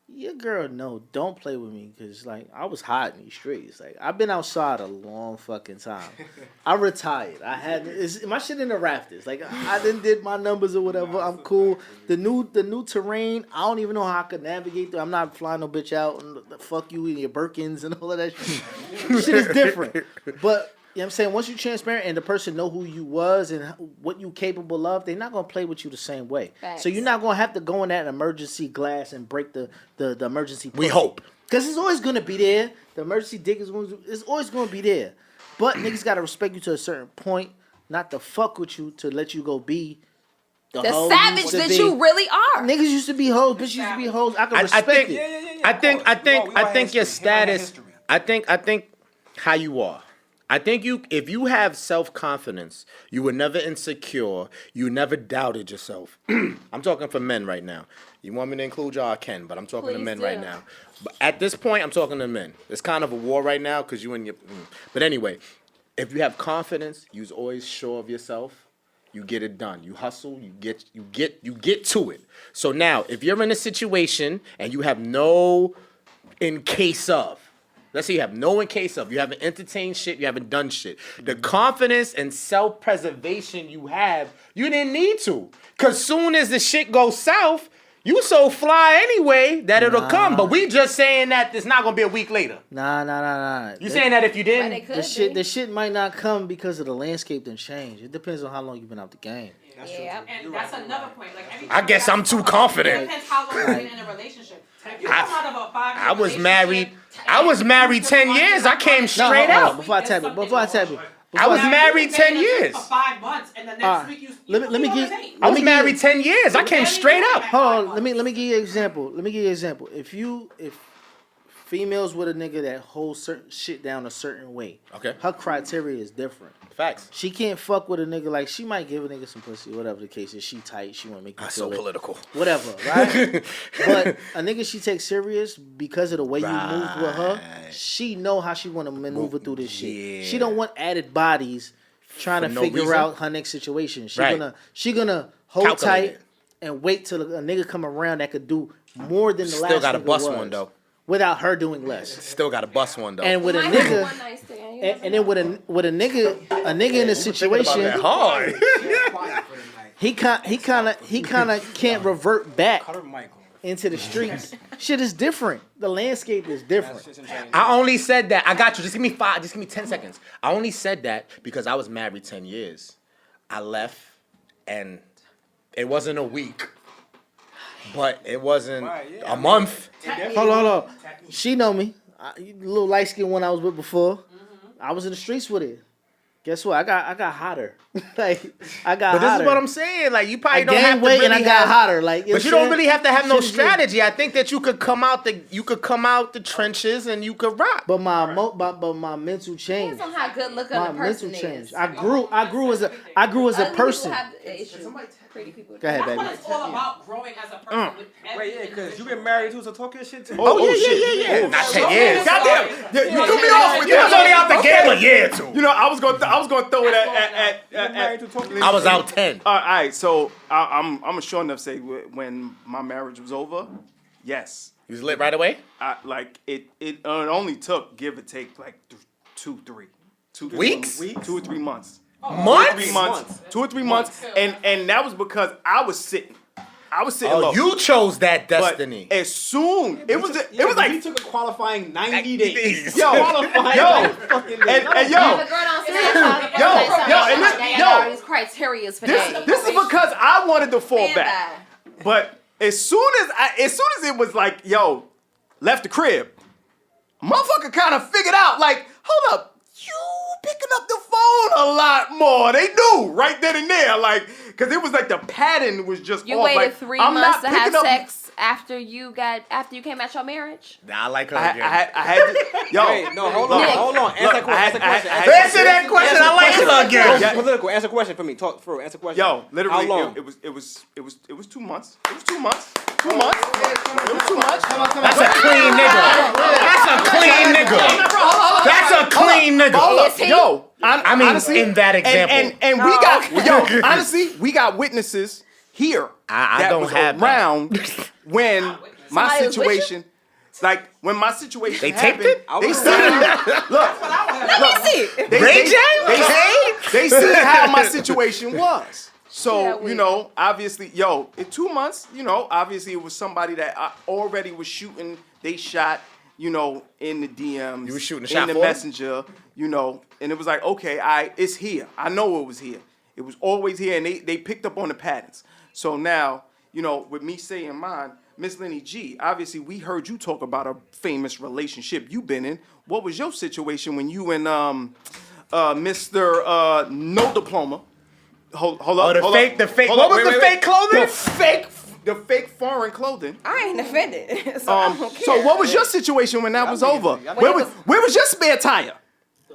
your girl know don't play with me because like I was hot in these streets. Like I've been outside a long fucking time. I retired. I had my shit in the rafters. Like I did my numbers or whatever. I'm cool. The new terrain. I don't even know how I could navigate through. I'm not flying no bitch out and fuck you in your Birkins and all of that shit. Shit is different. But you know what I'm saying? Once you're transparent and the person know who you was and what you capable of, they're not going to play with you the same way. Facts. So you're not going to have to go in that emergency glass and break the emergency We pussy. hope. Because it's always going to be there. The emergency dick is always going to be there. But niggas got to respect you to a certain point, not to fuck with you, to let you go be the The hoe savage used to that be. you really are. Niggas used to be hoes. Bitches used to be hoes. I can respect think- it. I think your history. status. I think how you are. I think if you have self-confidence, you were never insecure, you never doubted yourself. I'm talking for men right now. You want me to include y'all, I can, but I'm talking to Please men do. right now. But at this point, I'm talking to men. It's kind of a war right now because you and your. But anyway, if you have confidence, you're always sure of yourself. You get it done. You hustle. You get to it. So now, if you're in a situation and you have no in case of. Let's say you have no in case of. You haven't entertained shit. You haven't done shit. The confidence and self-preservation you have, you didn't need to. Because soon as the shit goes south, you so fly anyway that it'll come. But we just saying that it's not going to be a week later. Nah. You saying that if you But it didn't? could The shit might not come because of the landscape done change. It depends on how long you've been out the game. Yeah. And that's another point. Like every I guess I'm too confident. It depends how long you've been in a relationship. If you come out of a 5-year I was relationship, married 10 years. I came straight out. Before I tap it. I was Now, married you've been 10 in a years. For 5 months, and the next Alright. week you Let me go on get- a date. I was me married give- 10 years. I came straight up. Hold on, let me give you an example. If females with a nigga that holds certain shit down a certain way, Okay. her criteria is different. Facts. She can't fuck with a nigga like she might give a nigga some pussy, whatever the case is. She tight, she wanna make you That's feel so it. political. Whatever, right? But a nigga she takes serious because of the way you move with her. She know how she want to maneuver through this shit. Yeah. She don't want added bodies trying For to no figure reason. out her next situation. Right. She gonna hold Calculate tight it. and wait till a nigga come around that could do more than the Still last gotta nigga bust was, one, though. without her doing less. Still got to bust one though. And with a Might have nigga, one night stand, you and never then know. with a nigga in a situation, hard. he kind of can't revert back Cut her mic off. into the streets. Shit is different. The landscape is different. I only said that. I got you. Just give me 10 seconds. I only said that because I was married 10 years. I left and it wasn't a week, but it wasn't a month. Hold on. She know me. The little light skinned one I was with before. I was in the streets with it. Guess what? I got hotter. Like I got But hotter. this is what I'm saying. Like you I probably don't have gained to weight really and I got hotter. Like, But you don't really have to have no Shit is different. strategy. I think that you could come out the trenches and you could rock. But my mental changed. Depends on how good looking My the person mental is. changed. I grew as a Ugly person. people have the issue. Pretty people. Go ahead, That's baby. what it's all about, growing growing as a person with every Wait, yeah, because you been married to, so talk your shit too. Oh, yeah. Not 10 years. Goddamn, you threw me off with You was that. only out the game a year or two. You know, I was gonna throw it at I was out 10. All right, so I'm sure enough to say when my marriage was over, yes, You was lit right away? It only took give or take like 2 Weeks? 2 or 3 months. Months? 2 or 3 months, and that was because I was sitting Oh, low. you chose that But destiny. as soon it was He like took a qualifying 90 days. yo, Qualifying yo, 90 fucking days. and Yo, yo, the girl don't say and this, they yo, got all these criteria for that. this is because I wanted to fall Stand back. But as soon as it was like, yo, left the crib, motherfucker kind of figured out, like, hold up, you picking up the phone a lot more. They knew right then and there, like, because it was like the pattern was just You off. waited Like, 3 I'm months not to have picking up- sex after you came out your marriage? Nah, I like her I again. had to, yo. Wait, no, hold look, on. Answer that question. Answer that question. I like her again. Yeah. Political. Answer a question for me. Talk through. Answer a question. Yo, literally, How long? it was 2 months. It was 2 months. 2 months. It was 2 months. That's a clean nigga. That's a clean nigga. That's a clean nigga. Hold up, Is he? yo. I mean, honestly, in that example. and we got honestly, we got witnesses here. I that don't was have that. around when my Somebody was with situation, like when my situation They taped happened, it? they seen. Look, Let me see. Ray J? they seen how my situation was. Yeah, So, we- you know, obviously, yo, in 2 months, you know, obviously it was somebody that I already was shooting. They shot, you know, in the DMs. You was shooting a in shot the for 'em? messenger, you know, and it was like, okay, it's here. I know it was here. It was always here, and they picked up on the patterns. So now, you know, with me saying mine, Miss Lenny G, obviously we heard you talk about a famous relationship you've been in. What was your situation when you and Mr. No Diploma? Hold up. Oh, the hold fake- up, the fake- hold what up, was wait, the wait, fake clothing? The fake foreign clothing. I ain't offended. So I don't care. So what was your situation when that was over? Y'all Where was your spare tire?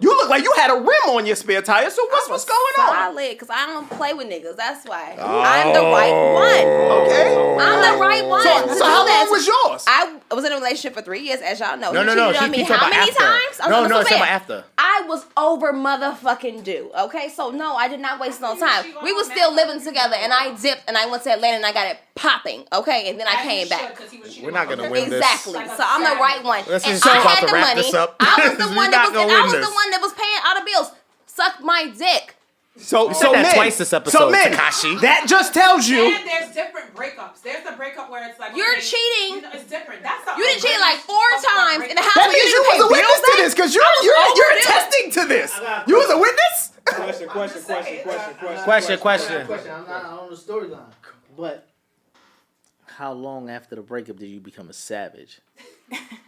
You look like you had a rim on your spare tire. So what's going on? Solid, because I don't play with niggas. That's why. I'm the right one. Okay. I'm the right one. to So do how that. long was yours? I was in a relationship for 3 years, as y'all know. No, He no, no. cheated on me She how talking many about after. times? I'm No, just no, it's saying. about after. I was over motherfucking due. Okay, so no, I did not waste no time. We were still living together, and I dipped, and I went to Atlanta, and I got it popping. Okay, and then I came back. We're not gonna win this. Exactly. So I'm the right one. Let's And just I about had to the wrap money. this up. I was the We're one not that was. gonna I win was this. the one that was paying all the bills. Suck my dick. So said that men, twice this episode, so men, Tekashi. that just tells you. And there's different breakups. There's a breakup where it's like You're okay, cheating. You know, it's different. That's the You done cheated outrageous like 4 fucked up times in the breakup. house That where you means you didn't was a pay witness bills to back? this, because I was you're overdue. attesting to this. You was a witness. Question. I'm not on the storyline. But how long after the breakup did you become a savage?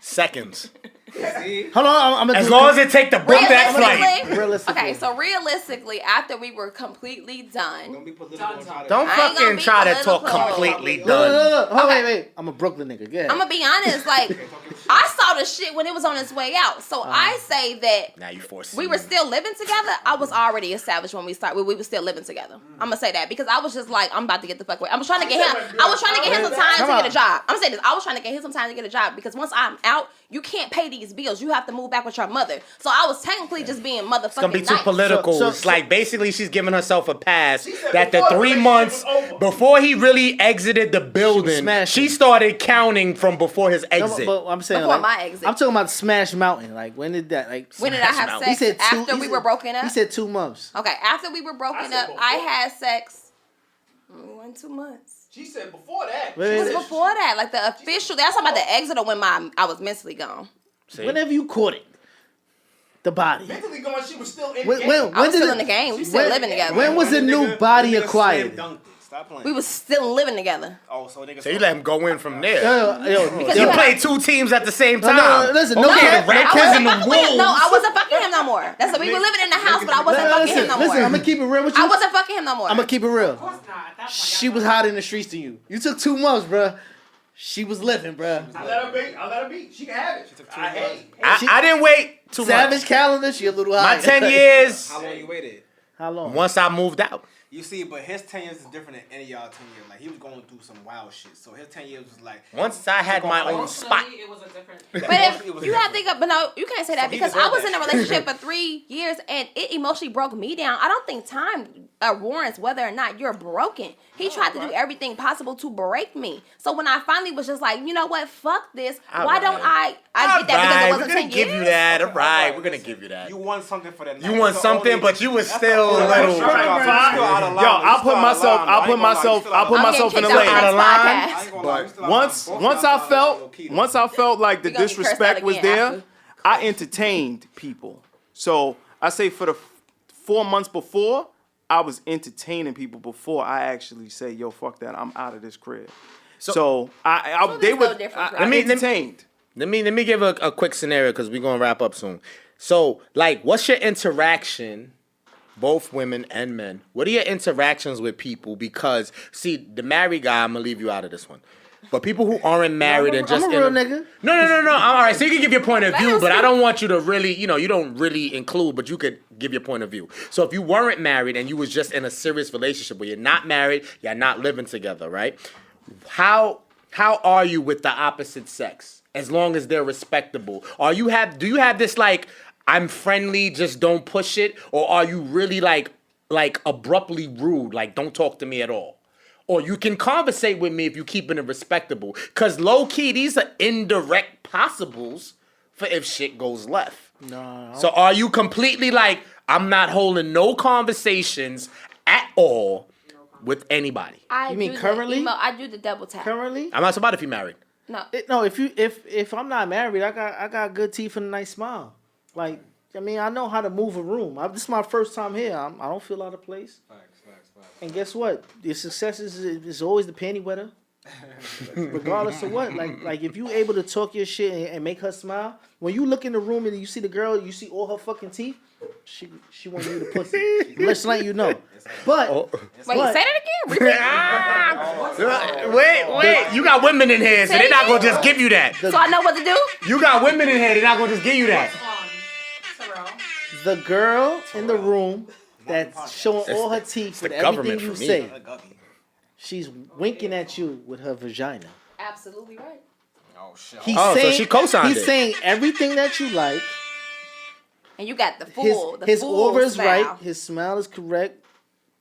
Seconds. Hold on, I'm gonna As long as it take the book that flight. Realistically. Okay, so realistically, after we were completely done, Don't be political. Done. Don't I ain't gonna fucking be try to talk political. completely Look, done. Hold Okay. wait. I'm a Brooklyn nigga. Go ahead. I'm gonna be honest. Like, I saw the shit when it was on its way out. So I say that Now you forcing we were still living together. I was already established when we started. We were still living together. I'm gonna say that because I was just like, I'm about to get the fuck away. I was trying to get him. I was trying to get him some time to get a job. I'm gonna say this. I was trying to get him some time to get a job because once I'm out, you can't pay these bills. You have to move back with your mother. So I was technically just being motherfucking It's gonna be too nice. political. So- It's like basically she's giving herself a pass said that the before the 3 relationship months was over. before he really exited the building, smashing. she started counting from before his No, exit. but I'm saying Before like, my exit. I'm talking about Smash Mountain. Like when did that? Like When did I have Mountain. he sex? said two. After he we said- were broken up? He said 2 months. Okay, after we were broken said up, before. I had sex. 2 months. She said before that. Wait, It wait, was before that, like the official. That's about the exit or when I was mentally gone. See? Whenever you caught it, the body. Mentally going, she was still in When, the when, game. when I was did still it- in the game. We still living together. When was the new body acquired? Stop playing. We was still living together. Oh, so niggas. So you let him go in from there. Because You you played 2 teams at the same No, time. no, listen, no okay, cap, the no Raptors cap. and the Fucking with him. Wolves. No, I wasn't fucking him no more. That's what we were living in the house, but I wasn't fucking him no more. Listen, I'm gonna keep it real with you. I wasn't fucking him no more. I'm gonna keep it real. Of course not. At that point, She was hot in the streets to you. You took 2 months, bruh. She was living, bruh. I let her be. She can have it. She took 2 months. I didn't wait too Savage much. calendar, she a little high. My 10 years, How long you waited? How long? once I moved out. You see, but his 10 years is different than any of y'all 10 years. Like, he was going through some wild shit. So his 10 years was like... Once I had my own spot. It was a different. But if you have to think of, but no, you can't say that because I was in a relationship for 3 years and it emotionally broke me down. I don't think time warrants whether or not you're broken. He tried to do everything possible to break me. So when I finally was just like, you know what, fuck this. Why don't I get that because it wasn't 10 years? We're gonna give you that. All right, we're gonna give you that. You won something for that night. You won something, but you was still a little. Yo, I'll put myself in the lane. Out of line. Once I felt like the disrespect was there, I entertained people. So I say for the 4 months before, I was entertaining people before I actually say, yo, fuck that, I'm out of this crib. So they were entertained. Let me give a quick scenario because we're gonna wrap up soon. So, like, what's your interaction, both women and men? What are your interactions with people? Because, see, the married guy, I'm gonna leave you out of this one. But people who aren't married and just I'm a real nigga. No. All right, so you can give your point of view, but I don't want you to really, you don't really include, but you could give your point of view. So if you weren't married and you was just in a serious relationship where you're not married, you're not living together, right? How are you with the opposite sex? As long as they're respectable. Do you have this like I'm friendly, just don't push it, or are you really like abruptly rude, like don't talk to me at all? Or you can conversate with me if you keeping it respectable. Cause low key, these are indirect possibles for if shit goes left. No. So are you completely like, I'm not holding no conversations at all with anybody? You mean currently? I do the double tap. Currently? I'm not about if you're married. No. If I'm not married, I got good teeth and a nice smile. Like, I mean, I know how to move a room. This is my first time here. I don't feel out of place. Facts. And guess what? The success is always the panty wetter. Regardless of what. Like if you able to talk your shit and make her smile, when you look in the room and you see the girl, you see all her fucking teeth, she want you to pussy. Let's let you know. But wait, say that again? Wait, you got women in here, so they're not gonna just give you that. So I know what to do? You got women in here, they're not gonna just give you that. The girl in the room that's showing all her teeth with everything you say, she's winking at you with her vagina. Absolutely right. Oh shit. So she co-signed it. He's saying everything that you like. And you got the full. His aura is smile. right. His smile is correct.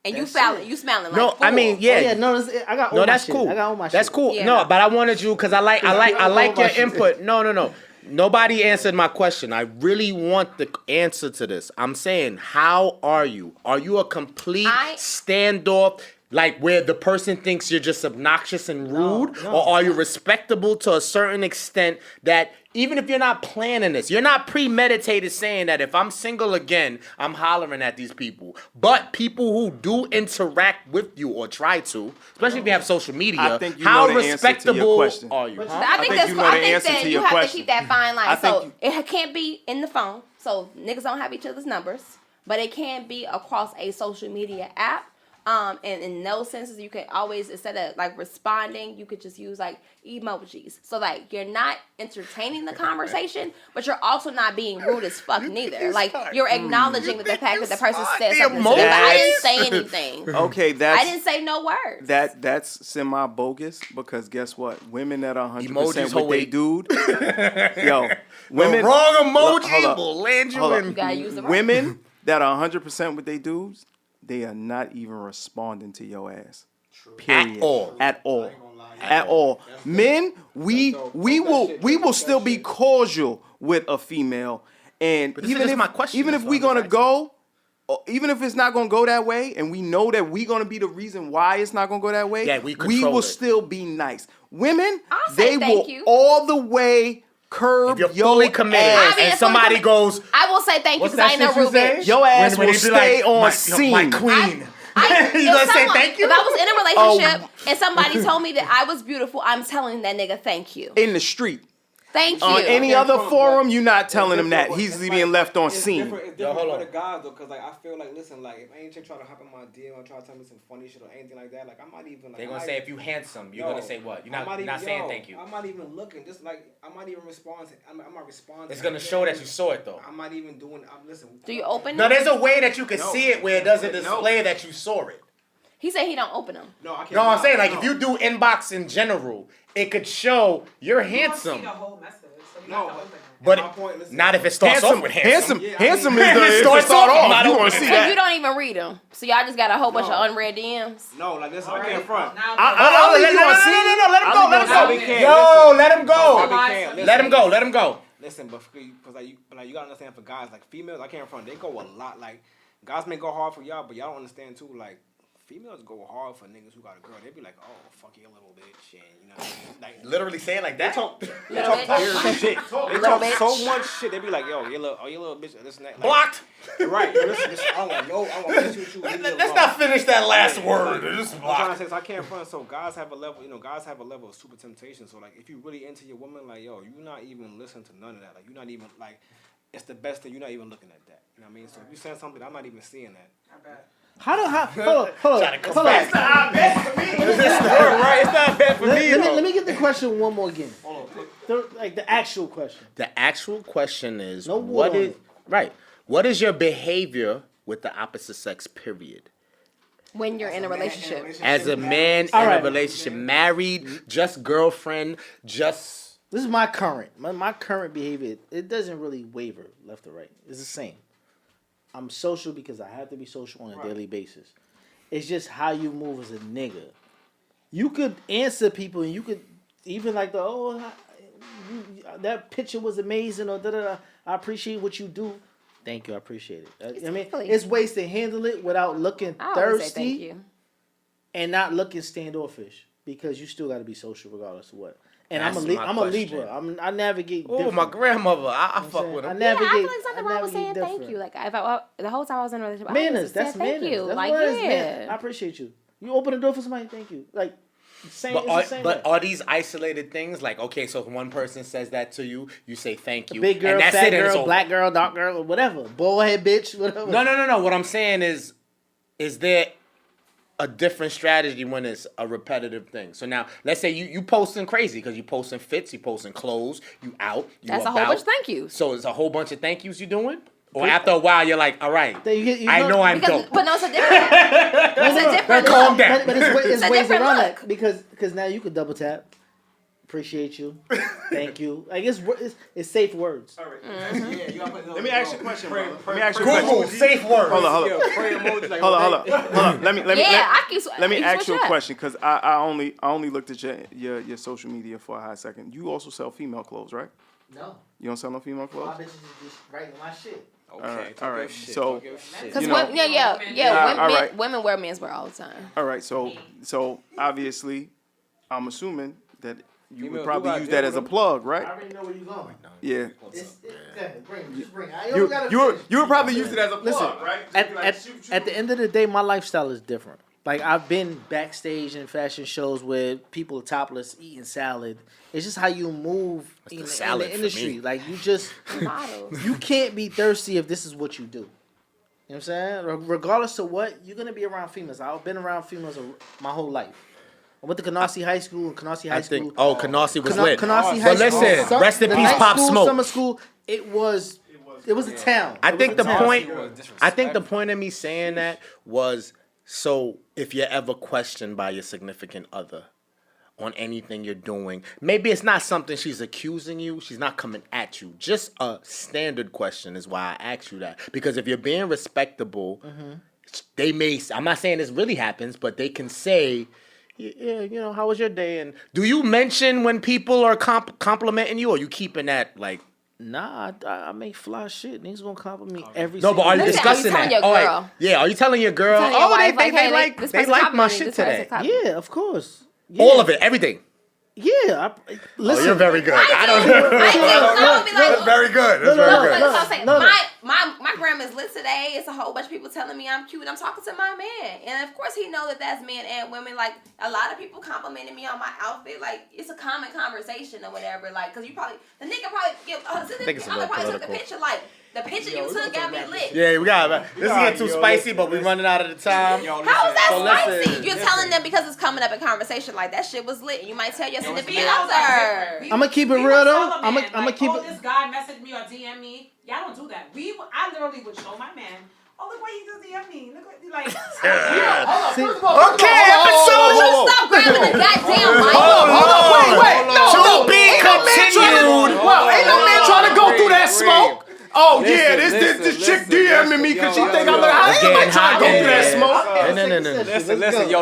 And you smiling like no, full. I mean, yeah. Oh, yeah, no, I got all my that's shit. cool. I got all my shit. That's cool. Yeah, no, but I wanted you because I like your shit. input. No. Nobody answered my question. I really want the answer to this. I'm saying, how are you? Are you a complete standoff, like where the person thinks you're just obnoxious and rude? No. Or are you respectable to a certain extent that even if you're not planning this, you're not premeditated saying that if I'm single again, I'm hollering at these people. But people who do interact with you or try to, especially if you have social media, how respectable are you? I think that you have to keep that fine line. So it can't be in the phone. So niggas don't have each other's numbers. But it can be across a social media app. And in those senses, you can always, instead of like responding, you could just use like emojis. So like you're not entertaining the conversation, but you're also not being rude as fuck neither. Like you're acknowledging the fact that the person said something to you, but I didn't say anything. Okay, I didn't say no words. That's semi bogus because guess what? Women that are 100% with they dude, women wrong emoji will land you in. You gotta use the right. Women that are 100% with they dudes, they are not even responding to your ass. Period. At all. Men, we will still be cordial with a female, and even if we're gonna go, even if it's not gonna go that way, and we know that we're gonna be the reason why it's not gonna go that way, we will still be nice. Women, they will all the way curb if you're fully committed and somebody goes, I will say thank you because I ain't no rude bitch. Your ass will stay on scene. My queen. You gonna say thank you? If I was in a relationship and somebody told me that I was beautiful, I'm telling that nigga thank you. In the street. Thank you. On any other forum, you're not telling him that. He's being left on scene. It's different for the guys, though, because like, I feel like, listen, like, if any chick try to hop in my DM or try to tell me some funny shit or anything like that, like, I'm not even, like... They're going to say, if you handsome, you're going to say what? You're not saying thank you. I'm not even looking. Just, like, I'm not even responding. I'm not responding. It's going to show that you saw it, though. I'm not even doing... Listen. Do you open it? No, there's a way that you can see it where it doesn't display that you saw it. He said he don't open them. No, I can't. No, I'm saying like no. if you do inbox in general, it could show you're You don't see handsome, the whole message, so you No, have to open it. but my point, listen. not if it starts off with handsome. Handsome Yeah, I mean, is the it if it starts start off, I'm off. not You want opening to see it. So that? you don't even read them. So y'all just got a whole bunch No. of unread DMs. No, like this, I Alright, can't front. now- No, let him go, let him Bobby go. can't, Yo, listen. let him Bobby go. can't, listen. Let him go, let him go. Listen, but you gotta understand for guys like females, I can't front. They go a lot. Like guys may go hard for y'all, but y'all don't understand too. Like females go hard for niggas who got a girl. They be like, oh fuck you, little bitch, and you know what I mean? Like Literally saying like that. they talk weird shit. They talk so much shit. They be like, yo, you little bitch, this and that. Like, Blocked. Right. Yo, listen, I want to piss with you. Leave me Let's alone. not finish that last word. Like, Just I'm trying to blocked. say is I can't front. So guys have a level, guys have a level of super temptation. So like, if you really into your woman, like yo, you're not even listening to none of that. Like you're not even like, it's the best thing. You're not even looking at that. You know what I mean? So if you saying something, I'm not even seeing that. I bet. Hold on. Trying to come Hold back. on. It's not bad for me. Right? It's not bad for me. Let me get the question one more again. Like the actual question. The actual question is, No what wood on is it. right? What is your behavior with the opposite sex? Period. When you're in a relationship. As a man All in right. a relationship, married, just girlfriend, just This is my current. My current behavior. It doesn't really waver left or right. It's the same. I'm social because I have to be social on a daily basis. It's just how you move as a nigga. You could answer people and you could even like that picture was amazing or da-da-da. I appreciate what you do. Thank you, I appreciate it. I mean, Exactly. it's ways to handle it without looking I always say thank thirsty you. and not looking standoffish because you still got to be social regardless of what. And That's I'm my a question. Libra. I navigate. oh different. my grandmother. I You know fuck what I'm with saying? him. Yeah, I navigate. feel like something I wrong with saying navigate thank different. you. Like the whole time I was in a relationship, I Manners, always that's said thank manners. you. That's Like what it is, man. yeah. I appreciate you. You open the door for somebody, thank you. Like, same. It's the same way. Are these isolated things? Like, okay, so if one person says that to you, you say thank you. Big girl, and that's fat it, and it's girl, over. black girl, dark girl, or whatever. Bald head bitch, whatever. No. What I'm saying is there a different strategy when it's a repetitive thing? So now, let's say you posting crazy because you posting fits, you posting clothes, you out, you That's a about. whole bunch of thank yous. So it's a whole bunch of thank yous you doing? Or after a while, you're like, all right, You I know I'm Because, dope. but no, it's a different. It's a different Calm look. down. But it's It's a ways different around look. that because now you could double tap. Appreciate you. Thank you. Like it's safe words. All right. Yeah, you gotta put Let me ask you a question, bro. Let me ask you a Google question. safe words. Hold on. Yo, pray emoji like Hold on. Let me I me keep ask you switch a up. question because I only looked at your social media for a hot second. You also sell female clothes, right? No, You don't sell no female my clothes. bitches is just writing my shit. Okay, all right. Your shit, So- talk your shit. Because You know- women, all right. women wear men's wear all the time. All right. So obviously, I'm assuming that you Female would do probably got use deal that with as a them. plug, I right? already know where you're going. Yeah. Bring it. I You only gotta finish. would probably use it as a plug, Listen, right? At the end of the day, my lifestyle is different. Like I've been backstage in fashion shows where people are topless eating salad. It's just how you move in salad the for industry. me. Like you just Models. you can't be thirsty if this is what you do. You know what I'm saying? Regardless of what, you're gonna be around females. I've been around females my whole life. I went to Canarsie High School, and Canarsie High I School. think. Oh, Canarsie was lit. Canarsie But High listen, School. rest in the peace, night Pop school, Smoke. Summer school. It was a town. I It think was the a town. point. disrespectful. I think the point of me saying that was so if you're ever questioned by your significant other on anything you're doing, maybe it's not something she's accusing you. She's not coming at you. Just a standard question is why I asked you that. Because if you're being respectable, they may. I'm not saying this really happens, but they can say. Yeah, how was your day? And do you mention when people are complimenting you, or you keeping that like? Nah, I make fly shit. Niggas gonna compliment me every. No, but are you Listen, discussing are you that? telling your Oh, girl? yeah, are you telling your girl? Telling your Oh, wife, they hey, like this they person like my complimented me, shit this person today. complimented me. Yeah, of course. Yeah. All of it, everything. Yeah. Oh, you're very good. I don't I know. do. No, be like, That's very good. That's No, very no, good. That's what I'm saying. No. My grandma's lit today. It's a whole bunch of people telling me I'm cute. I'm talking to my man, and of course he know that that's men and women. Like a lot of people complimenting me on my outfit. Like it's a common conversation or whatever. Like because the nigga probably give. I think it's a little probably took the political. picture. Like the picture you took got me lit. Yeah, we got this is getting too spicy, but we're running out of the time. Yo, How is that So spicy? listen, You're telling them because it's coming up in conversation. Like that shit was lit. And you might tell your significant Females are other. different. I'ma keep it We real, would though. tell a I'ma man, keep oh, it- this guy messaged me or DM me. Y'all don't do that. I literally would show my man, Oh, look what he just DM'd me. Look what he like. Okay, episode. Stop grabbing the goddamn mic. Hold on, wait. To be continued. Ain't no man trying to go through that smoke. Oh yeah, this chick DMing me because she think I look. I ain't nobody trying to go through that smoke.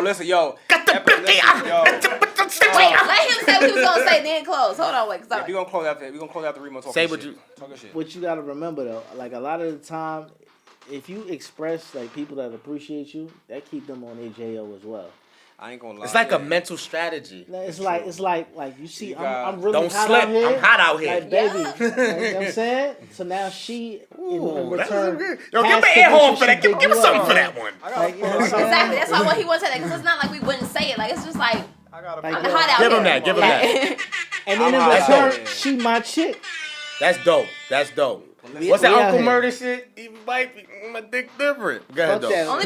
Listen, yo. Wait, let him say what he was gonna say, then close. Hold on, wait. Yeah, we gonna close after. We gonna close after Remo talking Say shit. what you. Talking shit. What you gotta remember though, like a lot of the time, if you express like people that appreciate you, that keep them on their JO as well. I ain't gonna lie. It's like a mental strategy. It's like you see, I'm really Don't hot slip. out here. I'm hot out here. Like baby, you know what I'm saying? So now she in return. Yo, give me an air horn for that. Give me something for that one. Like, you know what I'm saying? Exactly. That's why he wants to say that because it's not like we wouldn't say it. Like it's just like I got Like, I'm yo, hot out Give here. him that. Give him that. And then in I'm hot return, out. she my chick. That's dope. That's dope. What's that we out Uncle here. Murder shit? He might be my dick different. Go ahead, Fuck though. that. only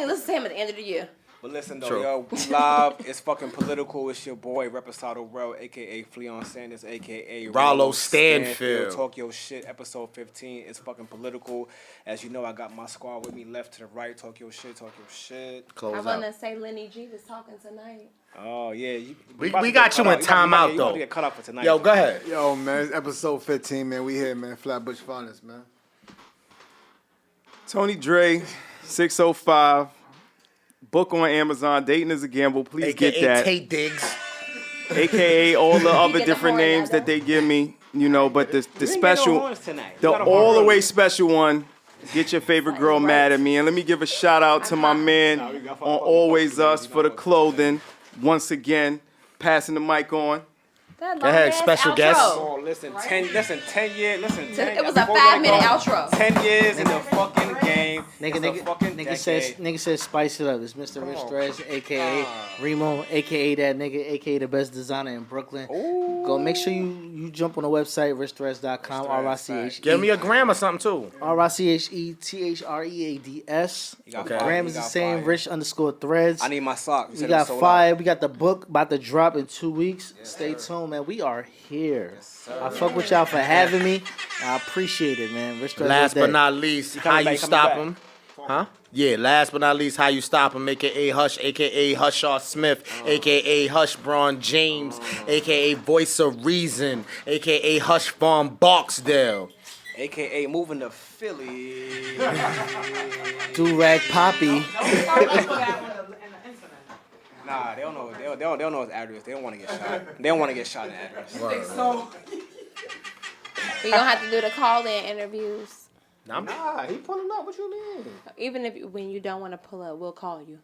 listen to him at the end of the year. But listen though, True. yo, we live. It's fucking political. It's your boy Reposado Rel, aka Fleon Sanders, aka Rollo Stanfield. Talk your shit. Episode 15. It's fucking political. As you know, I got my squad with me, left to the right. Talk your shit. Talk your shit. I Close wanna out. say Lenny G was talking tonight. Oh yeah, We about to got get you cut in out. timeout, You about though. to get cut out for tonight. Yo, go ahead. Yo, man, it's episode 15, man. We here, man. Flatbush Finest, man. Tony Dre, 605. Book on Amazon. Dating is a gamble. Please get AKA that. Tate Diggs. AKA all the other get the different horn names out, that they give me. You know, but the We ain't get no special, horns tonight. We the got a horn all the way earlier. special one. Get your favorite girl mad at me. And let me give a shout out to my man on Always Us for the clothing. Once again, passing the mic on. That Go ahead, long-ass special outro. guest. Oh, listen, 10 years. Listen, 10. It was a before we let 5-minute go, outro. 10 years in the fucking game. Nigga says spice it up. It's Mr. Rich Threads, aka Remo, aka that nigga, aka the best designer in Brooklyn. Go make sure you jump on the website richthreads.com. Give me a gram or something, too. RICHETHREADS. Okay. Gram is the same. Rich_threads. I need my sock. You We said it got was sold out. 5. We got the book about to drop in 2 weeks. Stay tuned, man. We are here. I fuck with y'all for having me. I appreciate it, man. Rich Threads Last all but day. not least, how coming you back, stop coming him? Huh? Yeah, last but not least, how you stop him, aka Hush, aka Hushaw Smith, aka Hush Braun James, aka Voice of Reason, aka Hush Von Barksdale. AKA moving to Philly. Do-Rag Poppy. Don't start up for that one in the incident. Nah, they don't know. They don't know his address. They don't want to get shot. They don't want to get shot in the address. So We gonna have to do the call-in interviews. Nah, he pulling up. What you mean? Even if when you don't want to pull up, we'll call you.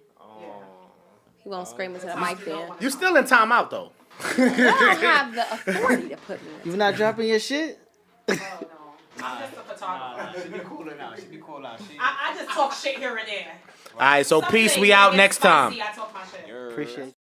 He won't scream into the mic then. You still in timeout, though. I don't have the authority to put me in. You not dropping your shit? I'm just a photographer. She be cooling out. She be cool out. I just talk shit here and there. All right, so Some peace. things We when out it next gets time. spicy, I talk my shit. Appreciate